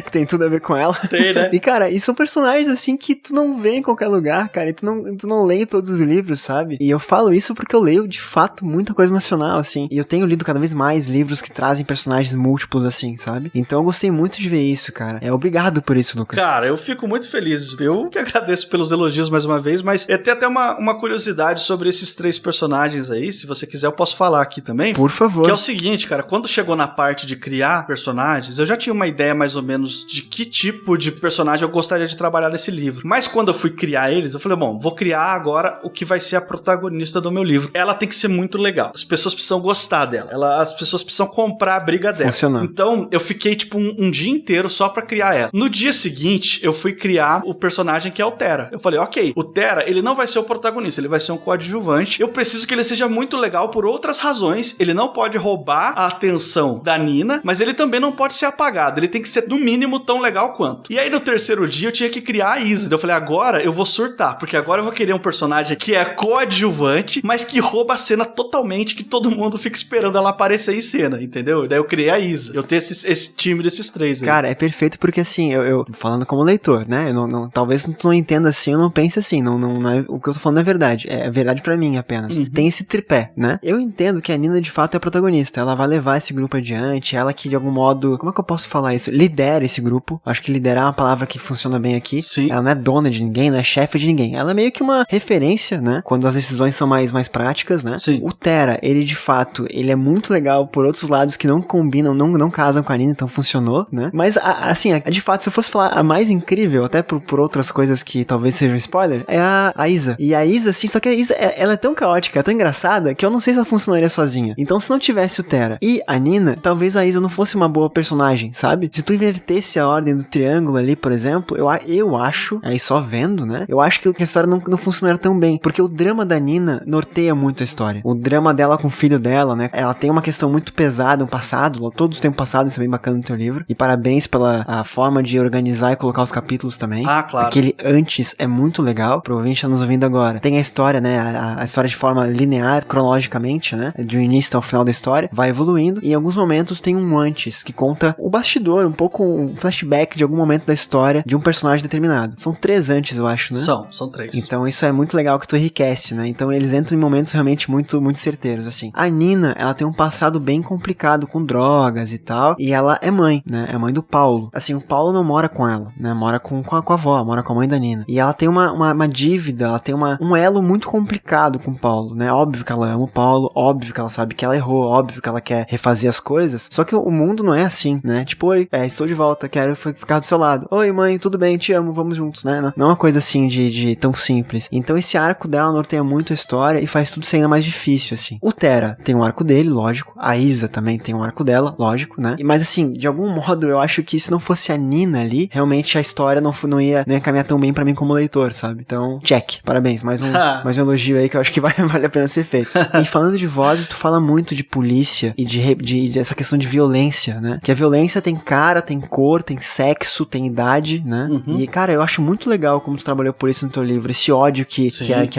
Que tem tudo a ver com dela. Tem, né? E, cara, e são personagens, assim, que tu não vê em qualquer lugar, cara, e tu não lê todos os livros, sabe? E eu falo isso porque eu leio, de fato, muita coisa nacional, assim, e eu tenho lido cada vez mais livros que trazem personagens múltiplos, assim, sabe? Então eu gostei muito de ver isso, cara. Obrigado por isso, Lucas. Cara, eu fico muito feliz. Eu que agradeço pelos elogios mais uma vez, mas tem até uma curiosidade sobre esses 3 personagens aí, se você quiser eu posso falar aqui também. Por favor. Que é o seguinte, cara, quando chegou na parte de criar personagens, eu já tinha uma ideia mais ou menos de que tipo de personagem eu gostaria de trabalhar nesse livro. Mas quando eu fui criar eles, eu falei, bom, vou criar agora o que vai ser a protagonista do meu livro. Ela tem que ser muito legal. As pessoas precisam gostar dela. As pessoas precisam comprar a briga dela. Funcionou. Então, eu fiquei, tipo, um dia inteiro só pra criar ela. No dia seguinte, eu fui criar o personagem que é o Tera. Eu falei, ok, o Tera, ele não vai ser o protagonista, ele vai ser um coadjuvante. Eu preciso que ele seja muito legal por outras razões. Ele não pode roubar a atenção da Nina, mas ele também não pode ser apagado. Ele tem que ser, no mínimo, tão legal quanto. E aí, no terceiro dia, eu tinha que criar a Isa. Eu falei, agora eu vou surtar, porque agora eu vou querer um personagem que é coadjuvante, mas que rouba a cena totalmente, que todo mundo fica esperando ela aparecer em cena, entendeu? Daí eu criei a Isa. Eu tenho esse time desses 3 aí. Cara, é perfeito porque, assim, eu falando como leitor, né? Talvez tu não entenda assim, eu não pense assim. Não é, o que eu tô falando não é verdade. É verdade pra mim apenas. Uhum. Tem esse tripé, né? Eu entendo que a Nina, de fato, é a protagonista. Ela vai levar esse grupo adiante. Ela que, de algum modo... Como é que eu posso falar isso? Lidera esse grupo. Acho que liderar é uma palavra que funciona bem aqui. Sim. Ela não é dona de ninguém, não é chefe de ninguém. Ela é meio que uma referência, né? Quando as decisões são mais práticas, né? Sim. O Tera, ele, de fato, ele é muito legal por outros lados que não combinam, não casam com a Nina, então funcionou, né? Mas, assim, de fato, se eu fosse falar a mais incrível, até por outras coisas que talvez sejam spoiler, é a Isa. E a Isa, assim, só que a Isa, ela é tão caótica, tão engraçada, que eu não sei se ela funcionaria sozinha. Então, se não tivesse o Tera e a Nina, talvez a Isa não fosse uma boa personagem, sabe? Se tu invertesse a ordem do triângulo ali, por exemplo, eu acho, aí só vendo, né? Eu acho que a história não funcionaria tão bem, porque o drama da Nina norteia muito a história. O drama dela com o filho dela, né? Ela tem uma questão muito pesada, um passado, todos têm um passado, isso é bem bacana no teu livro. E parabéns pela a forma de organizar e colocar os capítulos também. Ah, claro. Aquele antes é muito legal, provavelmente tá nos ouvindo agora. Tem a história, né? A história de forma linear, cronologicamente, né? De um início ao final da história, vai evoluindo. E em alguns momentos tem um antes, que conta o bastidor, um pouco um flashback de algum momento da história de um personagem determinado. São 3 antes, eu acho, né? São 3. Então isso é muito legal que tu enriquece, né? Então eles entram em momentos realmente muito certeiros, assim. A Nina, ela tem um passado bem complicado com drogas e tal, e ela é mãe, né? É mãe do Paulo. Assim, o Paulo não mora com ela, né? Mora com a avó, mora com a mãe da Nina. E ela tem uma dívida, ela tem um elo muito complicado com o Paulo, né? Óbvio que ela ama o Paulo, óbvio que ela sabe que ela errou, óbvio que ela quer refazer as coisas, só que o mundo não é assim, né? Tipo, oi, estou de volta, quero ficar do seu lado. Oi, mãe, tudo bem, te amo, vamos juntos, né? Não é uma coisa assim de tão simples. Então esse arco dela norteia muito a história e faz tudo ser ainda mais difícil, assim. O Tera tem um arco dele, lógico. A Isa também tem um arco dela, lógico, né? Mas assim, de algum modo, eu acho que se não fosse a Nina ali, realmente a história não ia caminhar tão bem pra mim como leitor, sabe? Então, check. Parabéns. Mais um elogio aí que eu acho que vale a pena ser feito. E falando de vozes, tu fala muito de polícia e de essa questão de violência, né? Que a violência tem cara, tem cor, tem sexo, tem idade, né? Uhum. E, cara, eu acho muito legal como tu trabalhou por isso no teu livro. Esse ódio que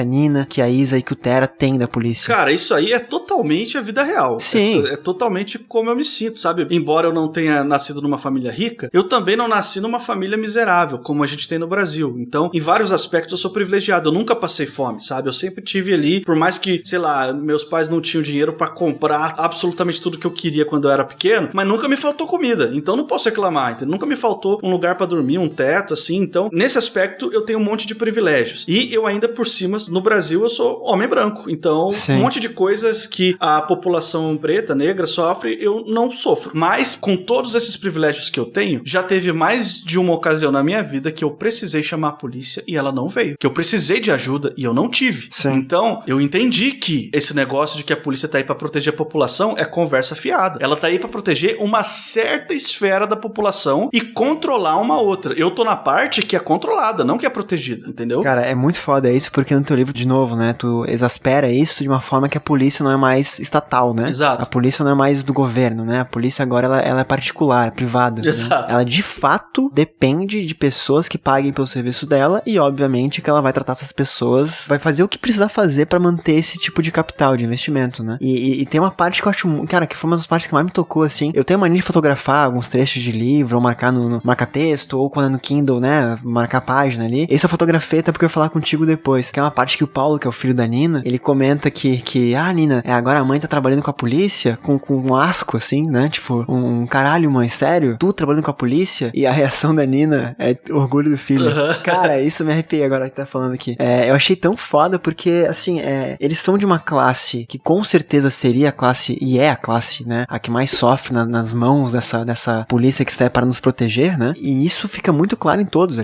a Nina, que a Isa e que o Tera tem da polícia. Cara, isso aí é totalmente a vida real. Sim. É totalmente como eu me sinto, sabe? Embora eu não tenha nascido numa família rica, eu também não nasci numa família miserável, como a gente tem no Brasil. Então, em vários aspectos, eu sou privilegiado. Eu nunca passei fome, sabe? Eu sempre tive ali, por mais que, sei lá, meus pais não tinham dinheiro pra comprar absolutamente tudo que eu queria quando eu era pequeno, mas nunca me faltou comida. Então, não posso reclamar, entendeu? Nunca me faltou um lugar pra dormir, um teto, assim. Então, nesse aspecto, eu tenho um monte de privilégios. E eu ainda, por cima, no Brasil, eu sou homem branco. Então, sim, um monte de coisas que a população preta, negra, sofre, eu não sofro. Mas, com todos esses privilégios que eu tenho, já teve mais de uma ocasião na minha vida que eu precisei chamar a polícia e ela não veio. Que eu precisei de ajuda e eu não tive. Sim. Então, eu entendi que esse negócio de que a polícia tá aí pra proteger a população é conversa fiada. Ela tá aí pra proteger uma certa esfera da população e controlar uma outra. Eu tô na parte que é controlada, não que é protegida, entendeu? Cara, é muito foda isso, porque no teu livro, de novo, né, tu exaspera isso de uma forma que a polícia não é mais estatal, né? Exato. A polícia não é mais do governo, né? A polícia agora, ela é particular, privada. Exato. Né? Ela, de fato, depende de pessoas que paguem pelo serviço dela e, obviamente, que ela vai tratar essas pessoas, vai fazer o que precisar fazer pra manter esse tipo de capital, de investimento, né? E tem uma parte que eu acho, cara, que foi uma das partes que mais me tocou, assim. Eu tenho a mania de fotografar alguns trechos de livro, ou marcar marca-texto, ou quando é no Kindle, né, marcar a página ali. Essa fotografia até porque eu vou falar contigo depois, que é uma parte que o Paulo, que é o filho da Nina, ele comenta que Nina, agora a mãe tá trabalhando com a polícia, com um asco, assim, né, tipo, um caralho, mãe, sério? Tu trabalhando com a polícia? E a reação da Nina é orgulho do filho. Cara, isso me arrepiei agora que tá falando aqui. Eu achei tão foda porque, assim, eles são de uma classe que com certeza seria a classe, e é a classe, né, a que mais sofre nas mãos dessa polícia que está aí para nos proteger, né, e isso fica muito claro em todos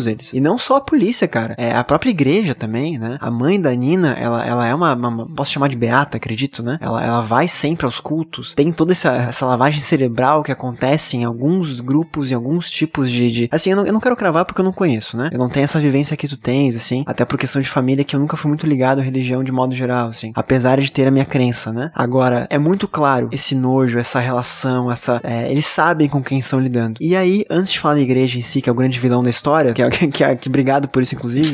eles. E não só a polícia, cara, a própria igreja também, né, a mãe da Nina, ela é uma posso chamar de beata, acredito, né, ela vai sempre aos cultos, tem toda essa lavagem cerebral que acontece em alguns grupos, em alguns tipos de assim, eu não quero cravar porque eu não conheço, né, eu não tenho essa vivência que tu tens, assim, até por questão de família que eu nunca fui muito ligado à religião de modo geral, assim, apesar de ter a minha crença, né, agora, é muito claro esse nojo, essa relação, eles sabem com quem estão lidando. E aí, antes de falar da igreja em si, que é o grande vilão da história, que obrigado por isso, inclusive,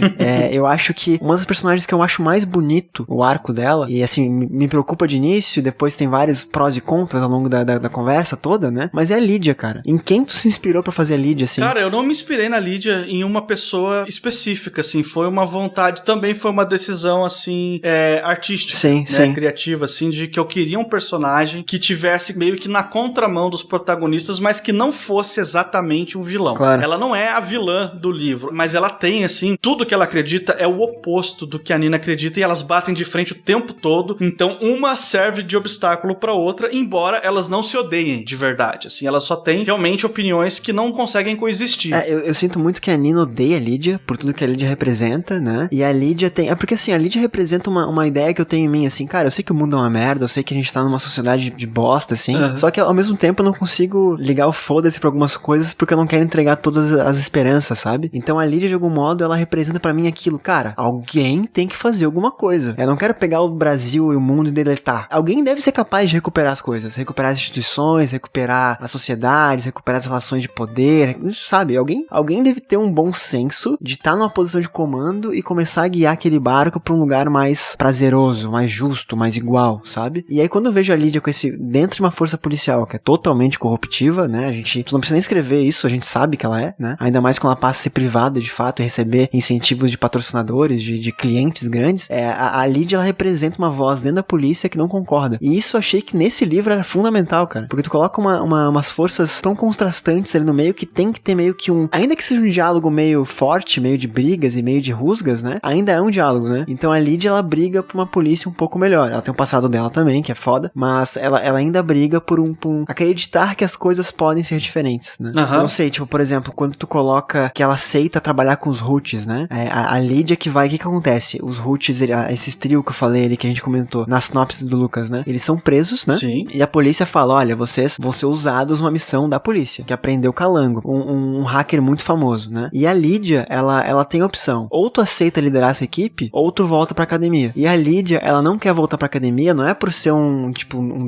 eu acho que uma das personagens que eu acho mais bonito, o arco dela, e assim, me preocupa de início, depois tem vários prós e contras ao longo da conversa toda, né? Mas é a Lídia, cara. Em quem tu se inspirou pra fazer a Lídia, assim? Cara, eu não me inspirei na Lídia em uma pessoa específica, assim, foi uma vontade, também foi uma decisão, assim, artística, sim, né? sim. Criativa, assim, de que eu queria um personagem que tivesse meio que na contramão dos protagonistas, mas que não fosse exatamente um vilão. Claro. Ela não é a vilã do livro, mas ela tem, assim, tudo que ela acredita é o oposto do que a Nina acredita e elas batem de frente o tempo todo, então uma serve de obstáculo pra outra, embora elas não se odeiem de verdade, assim, elas só têm realmente opiniões que não conseguem coexistir. Eu sinto muito que a Nina odeia a Lídia, por tudo que a Lídia representa, né, e a Lídia tem, porque assim, a Lídia representa uma ideia que eu tenho em mim, assim, cara, eu sei que o mundo é uma merda, eu sei que a gente tá numa sociedade de bosta, assim, só que ao mesmo tempo eu não consigo ligar o foda-se pra algumas coisas porque eu não quero entregar todas as esperanças, sabe? Então a Lídia, de algum modo, ela representa pra mim aquilo, cara, alguém tem que fazer alguma coisa. Eu não quero pegar o Brasil e o mundo e deletar. Alguém deve ser capaz de recuperar as coisas, recuperar as instituições, recuperar as sociedades, recuperar as relações de poder, sabe? Alguém deve ter um bom senso de estar numa posição de comando e começar a guiar aquele barco pra um lugar mais prazeroso, mais justo, mais igual, sabe? E aí quando eu vejo a Lídia com dentro de uma força policial que é totalmente corruptiva, né? Tu não precisa nem escrever isso, a gente sabe que ela é, né? Ainda mais quando ela passa a ser privada de fato e receber incentivos de patrocinadores, de clientes grandes. A Lídia, ela representa uma voz dentro da polícia que não concorda. E isso eu achei que nesse livro era fundamental, cara. Porque tu coloca umas forças tão contrastantes ali no meio que tem que ter meio que ainda que seja um diálogo meio forte, meio de brigas e meio de rusgas, né? Ainda é um diálogo, né? Então a Lídia, ela briga por uma polícia um pouco melhor. Ela tem o passado dela também, que é foda, mas ela ainda briga por um acreditar que as coisas podem ser diferentes, né? Eu não sei, tipo, por exemplo, quando tu coloca que ela aceita trabalhar com os Hoots, né? A Lídia que vai, o que acontece? Os Hoots, esses trio que eu falei ali, que a gente comentou, na sinopse do Lucas, né? Eles são presos, né? Sim. E a polícia fala, olha, vocês vão ser usados numa missão da polícia, que aprendeu Calango, um hacker muito famoso, né? E a Lídia, ela tem a opção, ou tu aceita liderar essa equipe, ou tu volta pra academia. E a Lídia, ela não quer voltar pra academia, não é por ser um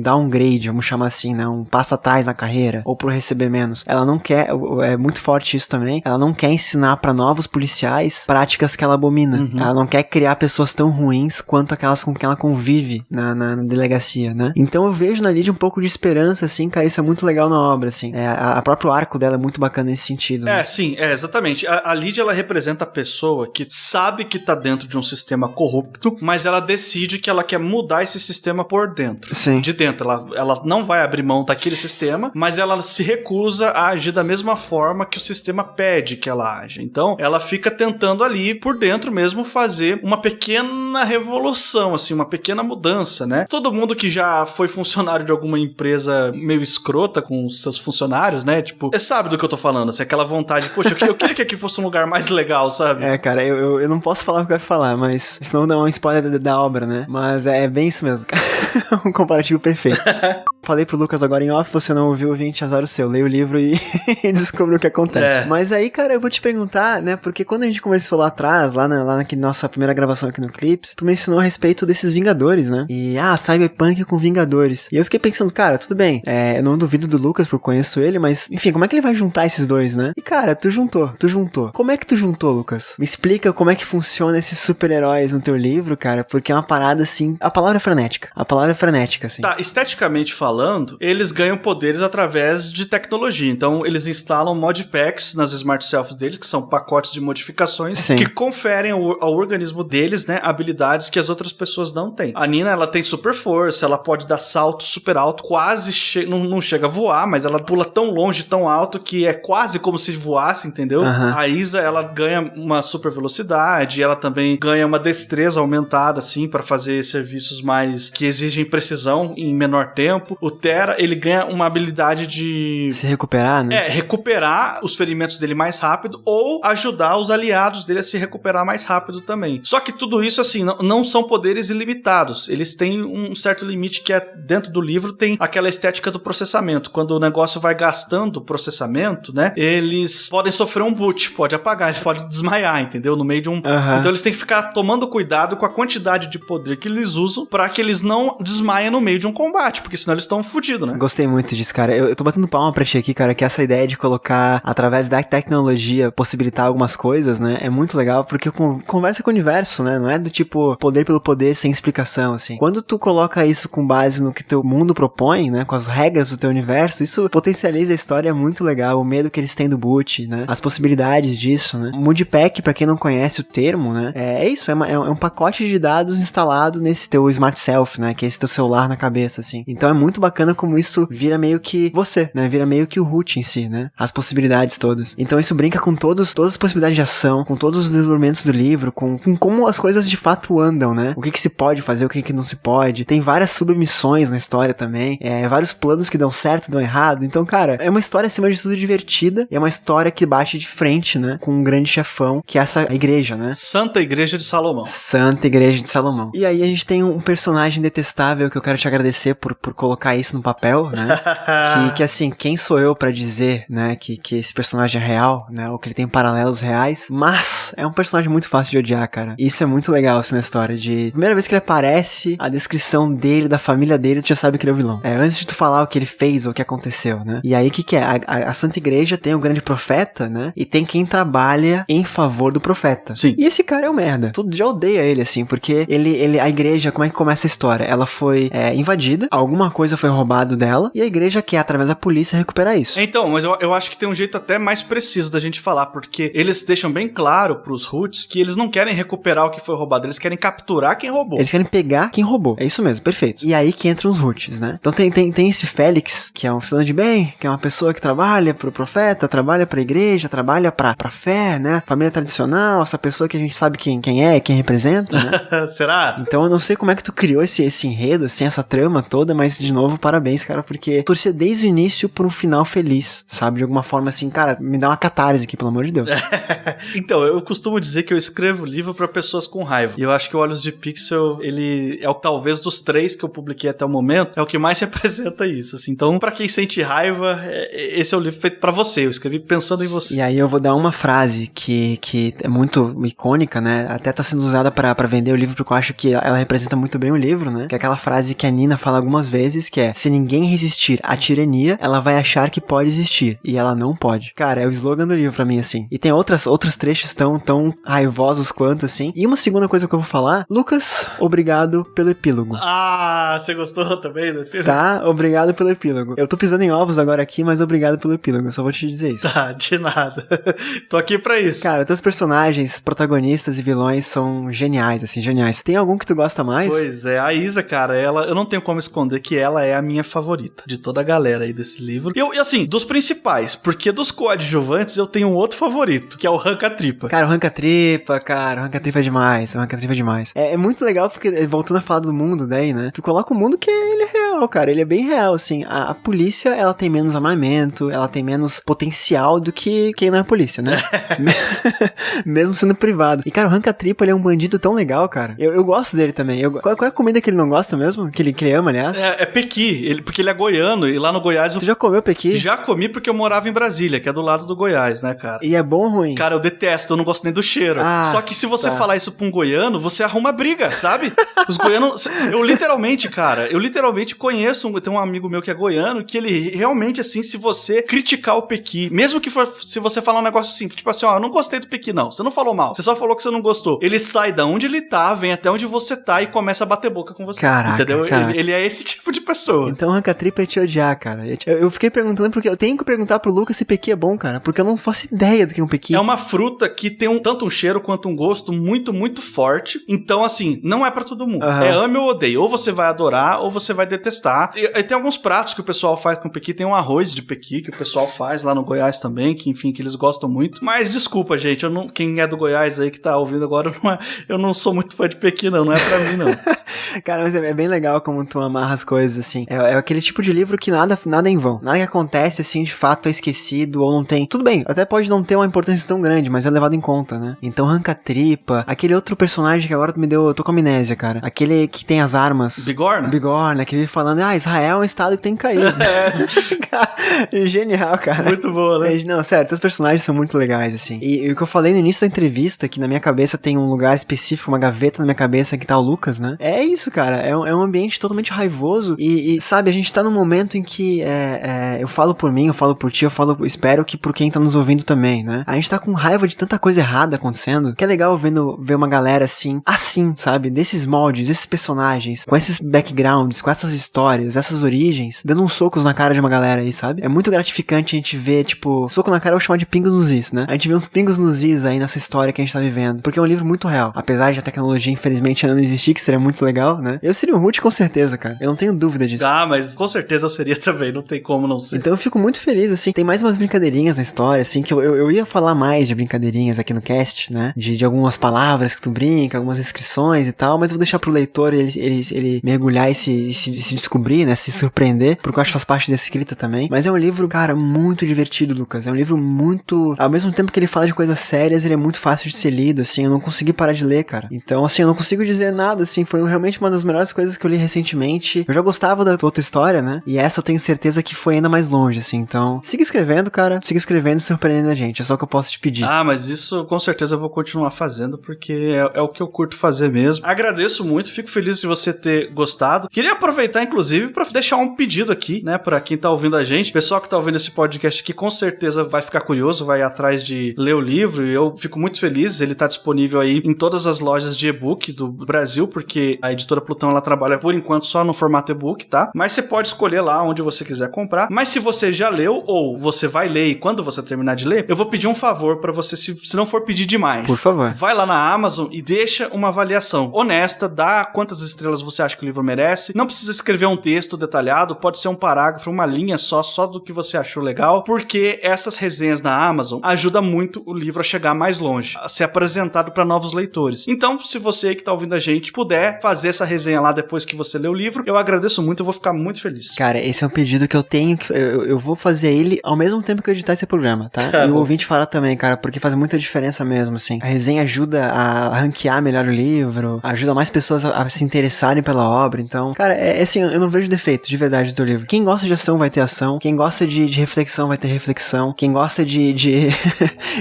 downgrade, vamos chamar assim, né? Um passo atrás na carreira, ou por receber menos. Ela não quer, é muito forte isso também, ela não quer ensinar pra novos policiais práticas que ela abomina. Ela não quer criar pessoas tão ruins quanto aquelas com quem ela convive na delegacia, né? Então eu vejo na Lídia um pouco de esperança, assim, cara, isso é muito legal na obra, assim. A próprio arco dela é muito bacana nesse sentido. Né? Sim, exatamente. A Lídia, ela representa a pessoa que sabe que tá dentro de um sistema corrupto, mas ela decide que ela quer mudar esse sistema por dentro. Sim. De dentro. Ela não vai abrir mão daquele sistema, mas ela se recusa a agir da mesma forma que o sistema pede que ela age. Então, ela fica tentando ali, por dentro mesmo, fazer uma pequena revolução, assim, uma pequena mudança, né? Todo mundo que já foi funcionário de alguma empresa meio escrota com os seus funcionários, né? Tipo, você sabe do que eu tô falando, assim, aquela vontade, poxa, eu queria que aqui fosse um lugar mais legal, sabe? Cara, eu não posso falar o que eu quero falar, mas senão dá um spoiler da obra, né? Mas é bem isso mesmo, cara. Um comparativo perfeito. Falei pro Lucas agora em off, você não ouviu, ouvinte, azar o seu. Leia o livro e descubra o que acontece. Mas aí, cara, eu vou te perguntar, né, porque quando a gente conversou lá atrás, lá na nossa primeira gravação aqui no Clips, tu mencionou a respeito desses Vingadores, né? E, Cyberpunk com Vingadores. E eu fiquei pensando, cara, tudo bem, eu não duvido do Lucas, porque eu conheço ele, mas, enfim, como é que ele vai juntar esses dois, né? E, cara, tu juntou. Como é que tu juntou, Lucas? Me explica como é que funciona esses super-heróis no teu livro, cara, porque é uma parada, assim, a palavra é frenética, assim. Tá, esteticamente falando, falando, eles ganham poderes através de tecnologia. Então, eles instalam modpacks nas Smart Selves deles, que são pacotes de modificações que conferem ao organismo deles, né, habilidades que as outras pessoas não têm. A Nina, ela tem super força, ela pode dar salto super alto, quase não chega a voar, mas ela pula tão longe, tão alto, que é quase como se voasse, entendeu? A Isa, ela ganha uma super velocidade, ela também ganha uma destreza aumentada, assim, para fazer serviços mais que exigem precisão em menor tempo. O Terra, ele ganha uma habilidade de se recuperar, né? Recuperar os ferimentos dele mais rápido ou ajudar os aliados dele a se recuperar mais rápido também. Só que tudo isso, assim, não são poderes ilimitados. Eles têm um certo limite que é dentro do livro, tem aquela estética do processamento. Quando o negócio vai gastando o processamento, né, eles podem sofrer um boot, pode apagar, eles podem desmaiar, entendeu? No meio de um... Então eles têm que ficar tomando cuidado com a quantidade de poder que eles usam pra que eles não desmaiem no meio de um combate, porque senão eles estão fodidos, né? Gostei muito disso, cara. Eu tô batendo palma pra ti aqui, cara, que essa ideia de colocar, através da tecnologia, possibilitar algumas coisas, né, é muito legal, porque conversa com o universo, né? Não é do tipo poder pelo poder sem explicação, assim. Quando tu coloca isso com base no que teu mundo propõe, né, com as regras do teu universo, isso potencializa a história, é muito legal. O medo que eles têm do boot, né, as possibilidades disso, né. O Modpack, pra quem não conhece o termo, né, é isso, é um pacote de dados instalado nesse teu Smart Self, né, que é esse teu celular na cabeça, assim. Então é muito bacana como isso vira meio que você, né, vira meio que o root em si, né, as possibilidades todas. Então isso brinca com todas as possibilidades de ação, com todos os desenvolvimentos do livro, com como as coisas de fato andam, né, o que se pode fazer, o que não se pode. Tem várias submissões na história também, vários planos que dão certo, dão errado. Então, cara, é uma história acima de tudo divertida, e é uma história que bate de frente, né, com um grande chefão, que é essa igreja, né. Santa Igreja de Salomão. Santa Igreja de Salomão. E aí a gente tem um personagem detestável que eu quero te agradecer por colocar isso no papel, né, que assim, quem sou eu pra dizer, né, que esse personagem é real, né, ou que ele tem paralelos reais, mas é um personagem muito fácil de odiar, cara. Isso é muito legal, assim, na história de... Primeira vez que ele aparece, a descrição dele, da família dele, tu já sabe que ele é o vilão. Antes de tu falar o que ele fez ou o que aconteceu, né. E aí, o que é? A Santa Igreja tem o grande profeta, né, e tem quem trabalha em favor do profeta. Sim. E esse cara é um merda. Tu já odeia ele, assim, porque a igreja, como é que começa a história? Ela foi invadida, alguma coisa foi roubado dela, e a igreja quer, através da polícia, recuperar isso. Então, mas eu acho que tem um jeito até mais preciso da gente falar, porque eles deixam bem claro pros Roots que eles não querem recuperar o que foi roubado, eles querem capturar quem roubou. Eles querem pegar quem roubou. É isso mesmo, perfeito. E aí que entram os Roots, né? Então tem esse Félix, que é um cidadão de bem, que é uma pessoa que trabalha pro profeta, trabalha pra igreja, trabalha pra fé, né? Família tradicional, essa pessoa que a gente sabe quem é, quem representa, né? Será? Então eu não sei como é que tu criou esse enredo, assim, essa trama toda, mas de novo, parabéns, cara, porque torcer desde o início por um final feliz, sabe? De alguma forma assim, cara, me dá uma catarse aqui, pelo amor de Deus. Então, eu costumo dizer que eu escrevo livro pra pessoas com raiva. E eu acho que o Olhos de Pixel, ele é talvez dos 3 que eu publiquei até o momento, é o que mais representa isso, assim. Então, pra quem sente raiva, esse é o livro feito pra você. Eu escrevi pensando em você. E aí eu vou dar uma frase que é muito icônica, né? Até tá sendo usada pra vender o livro, porque eu acho que ela representa muito bem o livro, né? Que é aquela frase que a Nina fala algumas vezes, que é: se ninguém resistir à tirania, ela vai achar que pode existir. E ela não pode. Cara, é o slogan do livro pra mim, assim. E tem outros trechos tão raivosos quanto, assim. E uma segunda coisa que eu vou falar: Lucas, obrigado pelo epílogo. Ah, você gostou também do epílogo? Tá, obrigado pelo epílogo. Eu tô pisando em ovos agora aqui, mas obrigado pelo epílogo. Eu só vou te dizer isso. Tá, de nada. Tô aqui pra isso. Cara, teus personagens, protagonistas e vilões são geniais, assim, geniais. Tem algum que tu gosta mais? Pois é, a Isa, cara, eu não tenho como esconder que ela é a minha favorita de toda a galera aí desse livro. E assim, dos principais, porque dos coadjuvantes eu tenho um outro favorito, que é o Ranca-Tripa. Cara, o Ranca-Tripa é demais. O Ranca-Tripa é demais. É muito legal porque, voltando a falar do mundo daí, né? Tu coloca um mundo que ele é real, cara. Ele é bem real, assim. A polícia, ela tem menos armamento, ela tem menos potencial do que quem não é polícia, né? Mesmo sendo privado. E, cara, o Ranca-Tripa, ele é um bandido tão legal, cara. Eu gosto dele também. Qual é a comida que ele não gosta mesmo? Que ele ama, aliás? É pequi, porque ele é goiano e lá no Goiás... Tu já comeu pequi? Já comi porque eu morava em Brasília, que é do lado do Goiás, né, cara? E é bom ou ruim? Cara, eu detesto, eu não gosto nem do cheiro. Só que se você falar isso pra um goiano, você arruma briga, sabe? Os goianos... Eu literalmente tem um amigo meu que é goiano, que ele realmente, assim, se você criticar o Pequi, mesmo que se você falar um negócio simples, tipo assim, ó, eu não gostei do Pequi, não. Você não falou mal, você só falou que você não gostou. Ele sai da onde ele tá, vem até onde você tá e começa a bater boca com você. Caraca, entendeu? Caraca. Ele é esse tipo de pessoa. Então Ranca Tripa é te odiar, cara. Eu fiquei perguntando porque eu tenho que perguntar pro Lucas se Pequi é bom, cara, porque eu não faço ideia do que é um Pequi. É uma fruta que tem tanto um cheiro quanto um gosto muito, muito forte. Então, assim, não é pra todo mundo. É ame ou odeie. Ou você vai adorar, ou você vai detestar. E tem alguns pratos que o pessoal faz com Pequi. Tem um arroz de Pequi que o pessoal faz lá no Goiás também, que enfim, que eles gostam muito. Mas desculpa, gente, quem é do Goiás aí que tá ouvindo agora, eu não sou muito fã de Pequi, não é pra mim, não. Cara, mas é bem legal como tu amarra as coisas, assim. É aquele tipo de livro que nada é em vão. Nada que acontece, assim, de fato é esquecido ou não tem. Tudo bem, até pode não ter uma importância tão grande, mas é levado em conta, né? Então, Ranca Tripa, aquele outro personagem que agora eu tô com amnésia, cara. Aquele que tem as armas. Bigorna, que vive falando, Israel é um estado que tem que cair. Genial, cara. Muito bom, né? Não, sério, os personagens são muito legais, assim. E o que eu falei no início da entrevista, que na minha cabeça tem um lugar específico, uma gaveta na minha cabeça que tá o Lucas, né? É isso, cara. É um ambiente totalmente raivoso e sabe, a gente tá num momento em que eu falo por mim, eu falo por ti, espero que por quem tá nos ouvindo também, né? A gente tá com raiva de tanta coisa errada acontecendo, que é legal ver uma galera assim, sabe? Desses moldes, desses personagens, com esses backgrounds, com essas histórias, essas origens, dando uns socos na cara de uma galera aí, sabe? É muito gratificante a gente ver, tipo, soco na cara eu vou chamar de pingos nos is, né? A gente vê uns pingos nos is aí nessa história que a gente tá vivendo, porque é um livro muito real. Apesar de a tecnologia, infelizmente, ainda não existir, que seria muito legal, né? Eu seria o Ruth com certeza, cara. Eu não tenho dúvida disso. Mas com certeza eu seria também, não tem como não ser. Então eu fico muito feliz, assim, tem mais umas brincadeirinhas na história, assim, que eu ia falar mais de brincadeirinhas aqui no cast, né? De algumas palavras que tu brinca, algumas inscrições e tal, mas eu vou deixar pro leitor ele mergulhar e se descobrir, né? Se surpreender, porque eu acho que faz parte da escrita também. Mas é um livro, cara, muito divertido, Lucas. É um livro muito... Ao mesmo tempo que ele fala de coisas sérias, ele é muito fácil de ser lido, assim, eu não consegui parar de ler, cara. Então, assim, eu não consigo dizer nada, assim, foi realmente uma das melhores coisas que eu li recentemente. Eu já gostava da outra história, né? E essa eu tenho certeza que foi ainda mais longe, assim. Então, siga escrevendo, cara. Siga escrevendo e surpreendendo a gente. É só o que eu posso te pedir. Mas isso com certeza eu vou continuar fazendo, porque é o que eu curto fazer mesmo. Agradeço muito, fico feliz de você ter gostado. Queria aproveitar, inclusive, pra deixar um pedido aqui, né? Pra quem tá ouvindo a gente. O pessoal que tá ouvindo esse podcast aqui, com certeza vai ficar curioso, vai atrás de ler o livro. E eu fico muito feliz. Ele tá disponível aí em todas as lojas de e-book do Brasil, porque a editora Plutão, ela trabalha por enquanto só no formato e-book, tá? Mas você pode escolher lá onde você quiser comprar. Mas se você já leu, ou você vai ler e quando você terminar de ler, eu vou pedir um favor pra você, se não for pedir demais. Por favor. Vai lá na Amazon e deixa uma avaliação honesta, dá quantas estrelas você acha que o livro merece. Não precisa escrever um texto detalhado, pode ser um parágrafo, uma linha só do que você achou legal, porque essas resenhas na Amazon ajudam muito o livro a chegar mais longe, a ser apresentado para novos leitores. Então, se você que tá ouvindo a gente puder fazer essa resenha lá depois que você lê o livro, eu agradeço muito, eu vou ficar muito feliz. Cara, esse é um pedido que eu tenho, eu vou fazer ele ao mesmo tempo que eu editar esse programa, tá? E o ouvinte fala também, cara, porque faz muita diferença mesmo, assim. A resenha ajuda a ranquear melhor o livro, ajuda mais pessoas a se interessarem pela obra, então, cara, assim, eu não vejo defeito, de verdade, do livro. Quem gosta de ação vai ter ação, quem gosta de reflexão vai ter reflexão, quem gosta de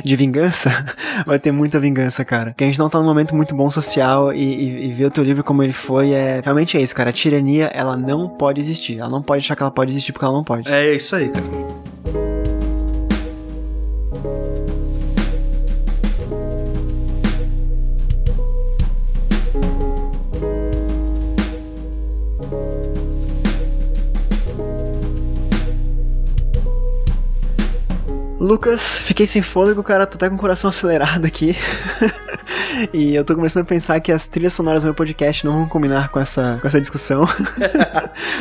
vingança vai ter muita vingança, cara. Que a gente não tá num momento muito bom social e ver o teu livro como ele foi, realmente é isso, cara. A tirania, ela não pode existir. Ela não pode achar que ela pode existir porque ela não pode. É isso aí, cara. Lucas, fiquei sem fôlego, cara, tu tá com o coração acelerado aqui. E eu tô começando a pensar que as trilhas sonoras do meu podcast não vão combinar com essa discussão.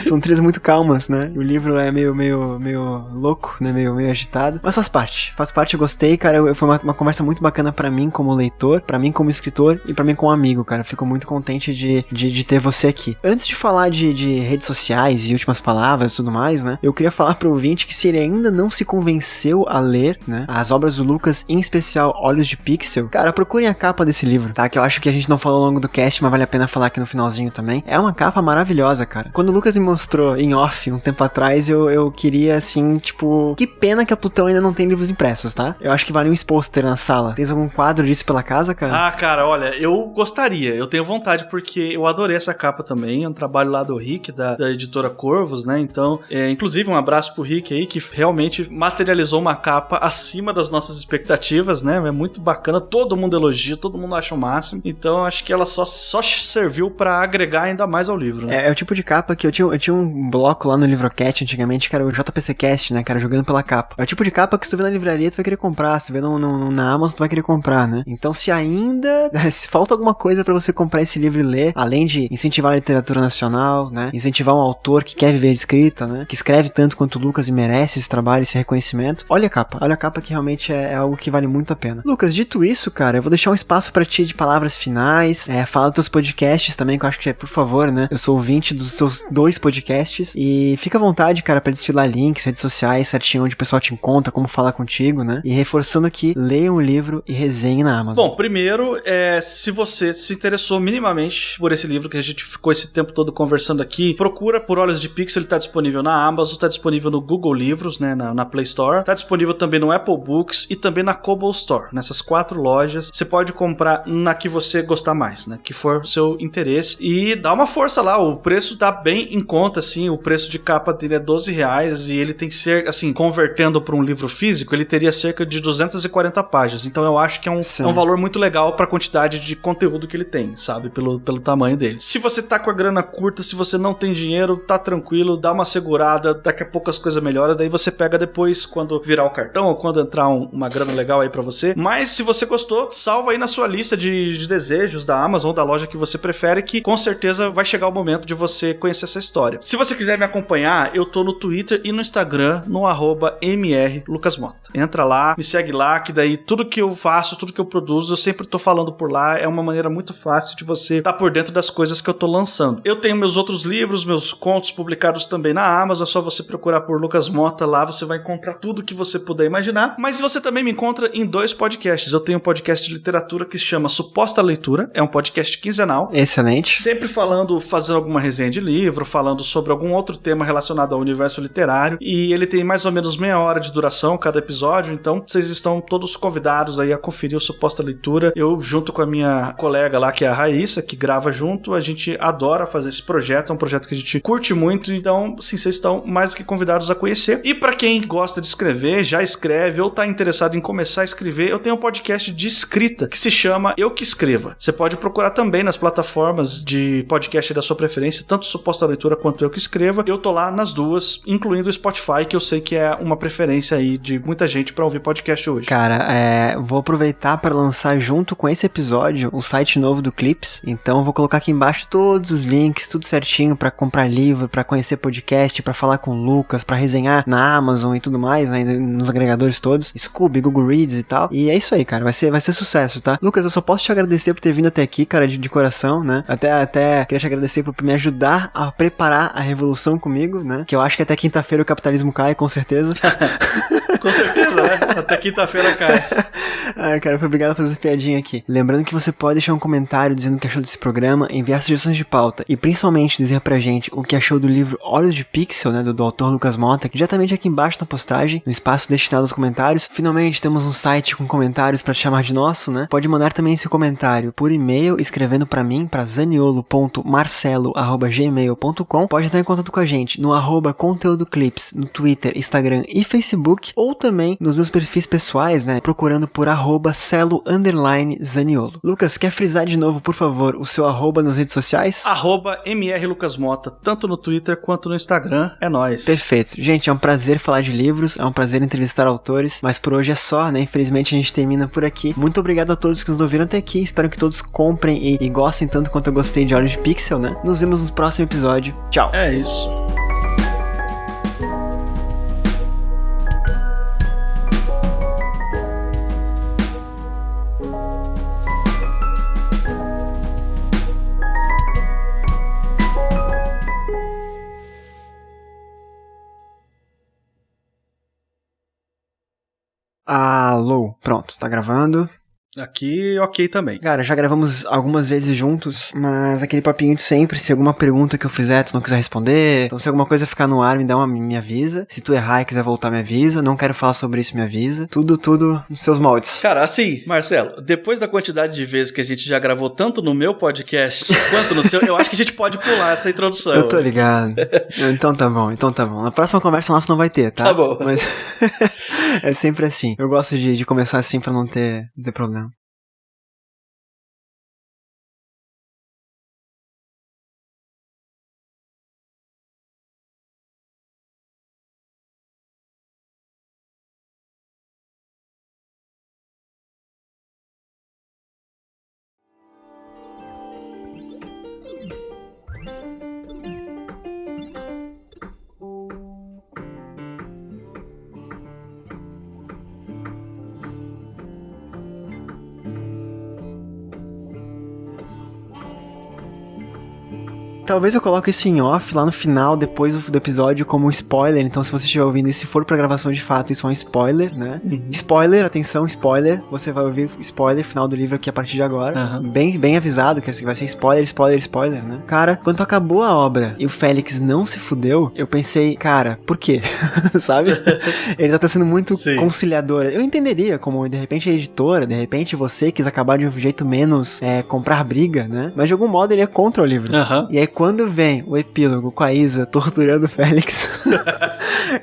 São trilhas muito calmas, né? O livro é meio louco, né? Meio agitado. Mas faz parte, eu gostei, cara. Foi uma conversa muito bacana pra mim como leitor, pra mim como escritor e pra mim como amigo, cara. Fico muito contente de ter você aqui. Antes de falar de redes sociais e últimas palavras e tudo mais, né? Eu queria falar pro ouvinte que se ele ainda não se convenceu a ler, né? As obras do Lucas, em especial Olhos de Pixel, cara, procurem a capa desse livro, tá? Que eu acho que a gente não falou ao longo do cast, mas vale a pena falar aqui no finalzinho também. É uma capa maravilhosa, cara. Quando o Lucas Lucas me mostrou em off um tempo atrás, eu queria, assim, tipo... Que pena que a Plutão ainda não tem livros impressos, tá? Eu acho que vale um exposter na sala. Tens algum quadro disso pela casa, cara? Ah, cara, olha, eu gostaria. Eu tenho vontade porque eu adorei essa capa também. É um trabalho lá do Rick, da editora Corvos, né? Então, inclusive um abraço pro Rick aí, que realmente materializou uma capa acima das nossas expectativas, né? É muito bacana. Todo mundo elogia, todo mundo acha o máximo. Então, acho que ela só serviu pra agregar ainda mais ao livro, né? É o tipo de capa que eu tinha um bloco lá no Livrocast antigamente, que era o JPC Cast, né, cara, jogando pela capa. É o tipo de capa que se tu vê na livraria, tu vai querer comprar, se tu vê na Amazon, tu vai querer comprar, né? Então, se ainda se falta alguma coisa pra você comprar esse livro e ler, além de incentivar a literatura nacional, né, incentivar um autor que quer viver de escrita, né, que escreve tanto quanto o Lucas e merece esse trabalho, esse reconhecimento, olha a capa que realmente é algo que vale muito a pena. Lucas, dito isso, cara, eu vou deixar um espaço pra ti de palavras finais, falar dos teus podcasts também, que eu acho que por favor, né, eu sou ouvinte dos seus 2 podcasts, e fica à vontade, cara, pra desfilar links, redes sociais, certinho onde o pessoal te encontra, como falar contigo, né, e reforçando aqui, leiam o livro e resenhem na Amazon. Bom, primeiro, se você se interessou minimamente por esse livro que a gente ficou esse tempo todo conversando aqui, procura por Olhos de Pixel, ele tá disponível na Amazon, tá disponível no Google Livros, né, na Play Store, tá disponível também no Apple Books e também na Kobo Store. Nessas 4 lojas, você pode comprar na que você gostar mais, né, que for o seu interesse, e dá uma força lá, o preço tá bem em conta, assim, o preço de capa dele é R$12 e ele tem cerca, assim, convertendo para um livro físico, ele teria cerca de 240 páginas, então eu acho que é um valor muito legal pra quantidade de conteúdo que ele tem, sabe, pelo tamanho dele. Se você tá com a grana curta, se você não tem dinheiro, tá tranquilo, dá uma segurada, daqui a pouco as coisas melhoram, daí você pega depois quando virar o cartão ou quando entrar uma grana legal aí pra você. Mas se você gostou, salva aí na sua lista de desejos da Amazon ou da loja que você prefere, que com certeza vai chegar o momento de você conhecer essa história. Se você quiser me acompanhar, eu tô no Twitter e no Instagram, no @mrlucasmota. Entra lá, me segue lá, que daí tudo que eu faço, tudo que eu produzo, eu sempre tô falando por lá, é uma maneira muito fácil de você estar por dentro das coisas que eu tô lançando. Eu tenho meus outros livros, meus contos publicados também na Amazon, é só você procurar por Lucas Mota, lá você vai encontrar tudo que você puder imaginar, mas você também me encontra em 2 podcasts. Eu tenho um podcast de literatura que se chama Suposta Leitura, é um podcast quinzenal. Excelente. Sempre fazendo alguma resenha de livro, falando sobre algum outro tema relacionado ao universo literário, e ele tem mais ou menos meia hora de duração cada episódio, então vocês estão todos convidados aí a conferir o Suposta Leitura. Eu, junto com a minha colega lá, que é a Raíssa, que grava junto, a gente adora fazer esse projeto, é um projeto que a gente curte muito, então, sim, vocês estão mais do que convidados a conhecer. E pra quem gosta de escrever, já escreve ou tá interessado em começar a escrever, eu tenho um podcast de escrita que se chama Eu Que Escreva. Você pode procurar também nas plataformas de podcast da sua preferência, tanto Suposta Leitura quanto Eu Que Escreva. Eu tô lá nas duas, incluindo o Spotify, que eu sei que é uma preferência aí de muita gente pra ouvir podcast hoje. Cara, vou aproveitar para lançar junto com esse episódio o site novo do Clips, então vou colocar aqui embaixo todos os links, tudo certinho para comprar livro, para conhecer podcast, para falar com o Lucas, para resenhar na Amazon e tudo mais, né, nos agregadores todos, Scooby, Google Reads e tal. E é isso aí, cara, vai ser sucesso, tá? Lucas, eu só posso te agradecer por ter vindo até aqui, cara, de coração, né? Até queria te agradecer por me ajudar a preparar a revolução comigo, né? Que eu acho que até quinta-feira o capitalismo cai, com certeza. Com certeza, né? Até quinta-feira cai. Ah, cara, foi obrigado a fazer essa piadinha aqui. Lembrando que você pode deixar um comentário dizendo o que achou desse programa, enviar sugestões de pauta e principalmente dizer pra gente o que achou do livro Olhos de Pixel, né, do autor Lucas Mota, diretamente aqui embaixo na postagem, no espaço destinado aos comentários. Finalmente temos um site com comentários pra te chamar de nosso, né? Pode mandar também seu comentário por e-mail, escrevendo pra mim, pra zaniolo.marcelo@gmail.com. Pode entrar em contato com a gente no @conteudoclips, no Twitter, Instagram e Facebook, ou também nos meus perfis pessoais, né, procurando por @celo_zaniolo. Lucas, quer frisar de novo, por favor, o seu @ nas redes sociais? @mrlucasmota, tanto no Twitter quanto no Instagram, é nóis. Perfeito. Gente, é um prazer falar de livros, é um prazer entrevistar autores, mas por hoje é só, né, infelizmente a gente termina por aqui. Muito obrigado a todos que nos ouviram até aqui, espero que todos comprem e gostem tanto quanto eu gostei de Olhos de Pixel, né. Nos vemos no próximo episódio. Tchau. É isso. Alô, pronto, tá gravando. Aqui, ok também. Cara, já gravamos algumas vezes juntos, mas aquele papinho de sempre, se alguma pergunta que eu fizer tu não quiser responder, então se alguma coisa ficar no ar, me avisa. Se tu errar e quiser voltar, me avisa. Não quero falar sobre isso, me avisa. Tudo nos seus moldes. Cara, assim, Marcelo, depois da quantidade de vezes que a gente já gravou tanto no meu podcast quanto no seu, eu acho que a gente pode pular essa introdução. Eu tô ligado. Então tá bom. Na próxima conversa nossa não vai ter, tá? Tá bom. Mas é sempre assim. Eu gosto de começar assim pra não ter problema. Talvez eu coloque isso em off lá no final, depois do episódio, como um spoiler. Então, se você estiver ouvindo isso, se for pra gravação de fato, isso é um spoiler, né? Spoiler, atenção, spoiler. Você vai ouvir spoiler, final do livro aqui a partir de agora. Bem avisado, que vai ser spoiler, né? Cara, quando acabou a obra e o Félix não se fudeu, eu pensei, cara, por quê? Sabe? Ele tá sendo muito conciliador. Eu entenderia como, de repente, a editora, de repente, você quis acabar de um jeito menos comprar briga, né? Mas, de algum modo, ele é contra o livro. E aí, quando vem o epílogo com a Isa torturando o Félix,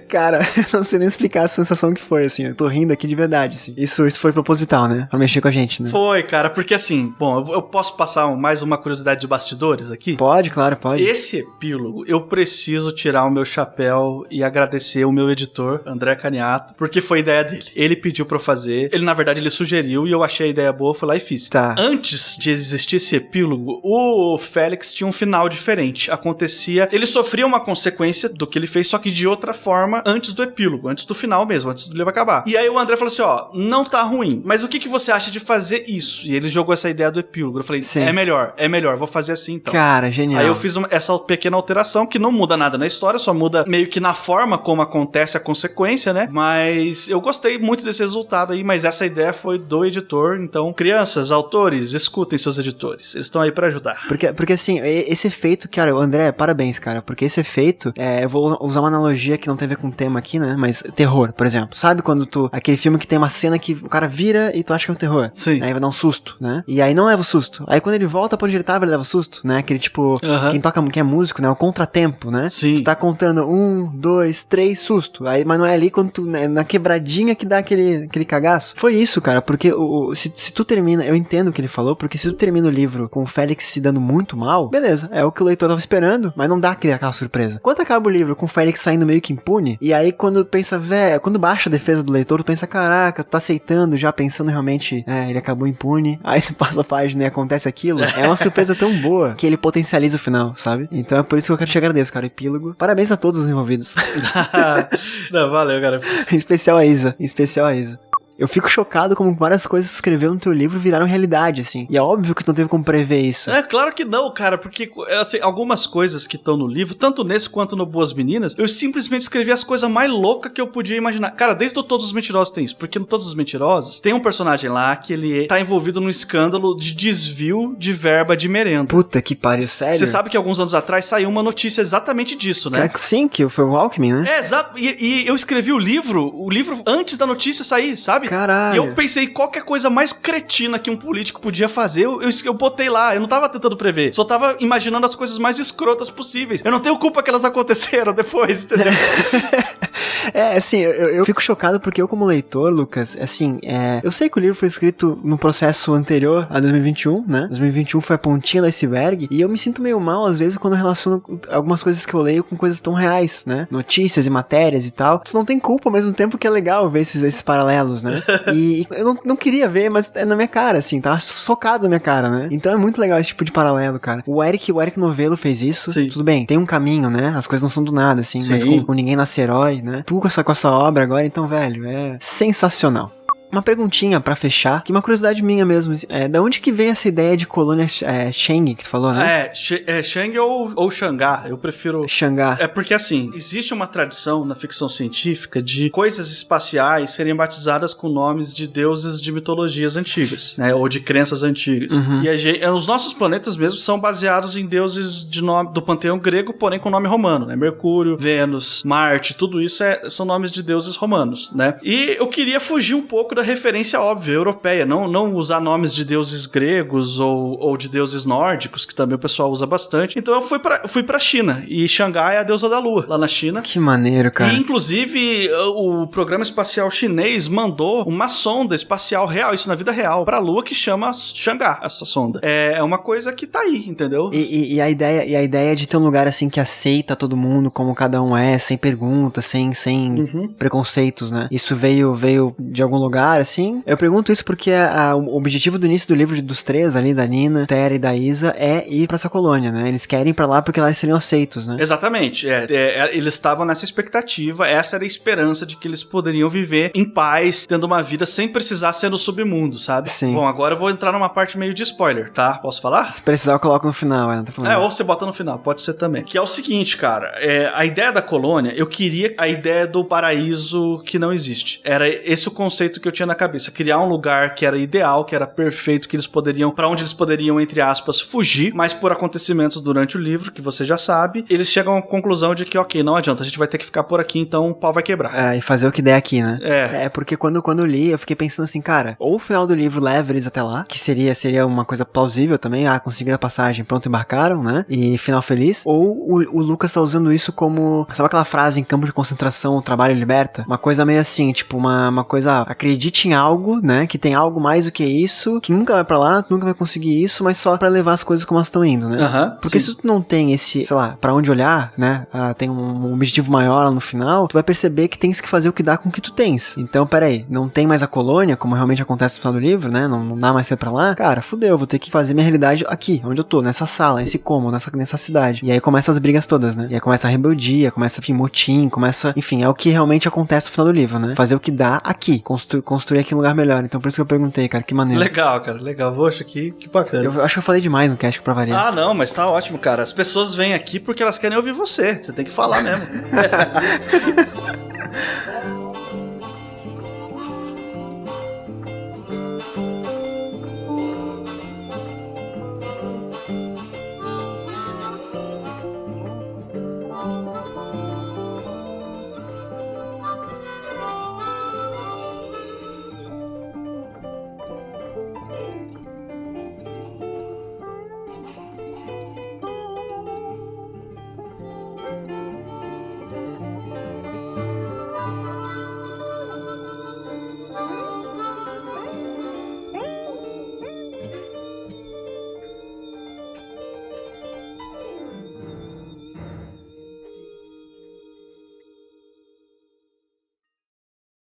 cara, eu não sei nem explicar a sensação que foi, assim, eu tô rindo aqui de verdade, assim. Isso foi proposital, né? Pra mexer com a gente, né? Foi, cara, porque assim, bom, eu posso passar mais uma curiosidade de bastidores aqui? Pode, claro, pode. Esse epílogo, eu preciso tirar o meu chapéu e agradecer o meu editor, André Caniato, porque foi ideia dele. Ele pediu pra eu fazer, na verdade, ele sugeriu e eu achei a ideia boa, fui lá e fiz. Tá. Antes de existir esse epílogo, o Félix tinha um final diferente. Acontecia, ele sofria uma consequência do que ele fez, só que de outra forma, antes do epílogo, antes do final mesmo, antes do livro acabar. E aí o André falou assim, ó, não tá ruim, mas o que você acha de fazer isso? E ele jogou essa ideia do epílogo. Eu falei, é melhor, vou fazer assim então. Cara, genial. Aí eu fiz essa pequena alteração, que não muda nada na história, só muda meio que na forma como acontece a consequência, né? Mas eu gostei muito desse resultado aí, mas essa ideia foi do editor, então, crianças, autores, escutem seus editores, eles estão aí pra ajudar. Porque assim, esse efeito, cara, o André, parabéns, cara, porque esse efeito, eu vou usar uma analogia que não tem a ver com o tema aqui, né, mas terror, por exemplo, sabe quando aquele filme que tem uma cena que o cara vira e tu acha que é um terror? Sim. Aí vai dar um susto, né, e aí não leva o susto, aí quando ele volta pra onde ele tava, ele leva o susto, né, aquele tipo, quem é músico, né, o contratempo, né, sim, tu tá contando 1, 2, 3, susto, aí, mas não é ali quando tu, né, na quebradinha que dá aquele cagaço. Foi isso, cara, porque se tu termina, eu entendo o que ele falou, porque se tu termina o livro com o Félix se dando muito mal, beleza, é o que o leitor tava esperando, mas não dá aquela surpresa. Quando acaba o livro com o Félix saindo meio que impune, e aí quando pensa, quando baixa a defesa do leitor, tu pensa, caraca, tu tá aceitando já, pensando realmente, ele acabou impune, aí tu passa a página e acontece aquilo, é uma surpresa tão boa, que ele potencializa o final, sabe? Então é por isso que eu quero te agradecer, cara, epílogo. Parabéns a todos os envolvidos. Não, valeu, cara. Em especial a Isa. Eu fico chocado como várias coisas que escreveu no teu livro viraram realidade, assim. E é óbvio que tu não teve como prever isso. É, claro que não, cara, porque assim, algumas coisas que estão no livro, tanto nesse quanto no Boas Meninas, eu simplesmente escrevi as coisas mais loucas que eu podia imaginar. Cara, desde o Todos os Mentirosos tem isso, porque no Todos os Mentirosos tem um personagem lá que ele tá envolvido num escândalo de desvio de verba de merenda. Puta que pariu, sério? Você sabe que alguns anos atrás saiu uma notícia exatamente disso, né? Sim, que foi o Alckmin, né? É, exato. E eu escrevi o livro antes da notícia sair, sabe? Caralho. E eu pensei, qualquer coisa mais cretina que um político podia fazer, eu botei lá. Eu não tava tentando prever. Só tava imaginando as coisas mais escrotas possíveis. Eu não tenho culpa que elas aconteceram depois, entendeu? Assim, eu fico chocado porque eu, como leitor, Lucas, assim, eu sei que o livro foi escrito num processo anterior a 2021, né? 2021 foi a pontinha do iceberg, e eu me sinto meio mal, às vezes, quando eu relaciono algumas coisas que eu leio com coisas tão reais, né? Notícias e matérias e tal. Tu não tem culpa, ao mesmo tempo que é legal ver esses paralelos, né? E eu não queria ver, mas é na minha cara, assim, tá socado na minha cara, né? Então é muito legal esse tipo de paralelo, cara. O Eric Novello fez isso. Sim. Tudo bem, tem um caminho, né? As coisas não são do nada, assim, Sim. mas com Ninguém Nasce Herói, né? Tu com essa obra agora, então, velho, é sensacional. uma perguntinha pra fechar, que é uma curiosidade minha mesmo. Da onde que vem essa ideia de colônia Shang, que tu falou, né? Shang ou Xangá, eu prefiro... Xangá. É porque, assim, existe uma tradição na ficção científica de coisas espaciais serem batizadas com nomes de deuses de mitologias antigas, né? Ou de crenças antigas. E os nossos planetas mesmo são baseados em deuses do panteão grego, porém com nome romano, né? Mercúrio, Vênus, Marte, tudo isso são nomes de deuses romanos, né? E eu queria fugir um pouco da referência óbvia, europeia, não usar nomes de deuses gregos ou de deuses nórdicos, que também o pessoal usa bastante. Então eu fui pra China, e Xangai é a deusa da lua, lá na China. Que maneiro, cara. E, inclusive, o programa espacial chinês mandou uma sonda espacial real, isso na vida real, pra lua, que chama Xangá, essa sonda. É uma coisa que tá aí, entendeu? E a ideia de ter um lugar assim que aceita todo mundo como cada um sem perguntas, sem preconceitos, né? Isso veio de algum lugar, assim? Eu pergunto isso porque o objetivo do início do livro dos três ali, da Nina, Terra e da Isa, é ir pra essa colônia, né? Eles querem ir pra lá porque lá eles seriam aceitos, né? Exatamente. Eles estavam nessa expectativa, essa era a esperança de que eles poderiam viver em paz, tendo uma vida sem precisar ser no submundo, sabe? Sim. Bom, agora eu vou entrar numa parte meio de spoiler, tá? Posso falar? Se precisar eu coloco no final, não tem problema. Ou você bota no final, pode ser também. Que é o seguinte, cara, a ideia da colônia, eu queria a ideia do paraíso que não existe. Era esse o conceito que eu tinha na cabeça, criar um lugar que era ideal, que era perfeito, pra onde eles poderiam, entre aspas, fugir, mas por acontecimentos durante o livro, que você já sabe, eles chegam à conclusão de que, ok, não adianta, a gente vai ter que ficar por aqui, então o pau vai quebrar. E fazer o que der aqui, né? É porque quando eu li, eu fiquei pensando assim, cara, ou o final do livro leva eles até lá, que seria uma coisa plausível também, conseguiram a passagem, pronto, embarcaram, né? E final feliz. Ou o Lucas tá usando isso como, sabe aquela frase, em campo de concentração, o trabalho liberta? Uma coisa meio assim, tipo, uma coisa, acredite em algo, né? Que tem algo mais do que isso, tu nunca vai pra lá, tu nunca vai conseguir isso, mas só pra levar as coisas como elas estão indo, né? Porque se tu não tem esse, sei lá, pra onde olhar, né? Tem um objetivo maior lá no final, tu vai perceber que tens que fazer o que dá com o que tu tens. Então, peraí, não tem mais a colônia, como realmente acontece no final do livro, né? Não dá mais pra ir pra lá. Cara, fudeu, vou ter que fazer minha realidade aqui, onde eu tô, nessa sala, nesse cômodo, nessa cidade. E aí começa as brigas todas, né? E aí começa a rebeldia, começa, enfim, motim, enfim, é o que realmente acontece no final do livro, né? Fazer o que dá aqui, construir aqui um lugar melhor. Então por isso que eu perguntei, cara, que maneiro. Legal, cara, legal. Poxa, que bacana. Eu acho que eu falei demais no cast pra variar. Não, mas tá ótimo, cara. As pessoas vêm aqui porque elas querem ouvir você. Você tem que falar mesmo.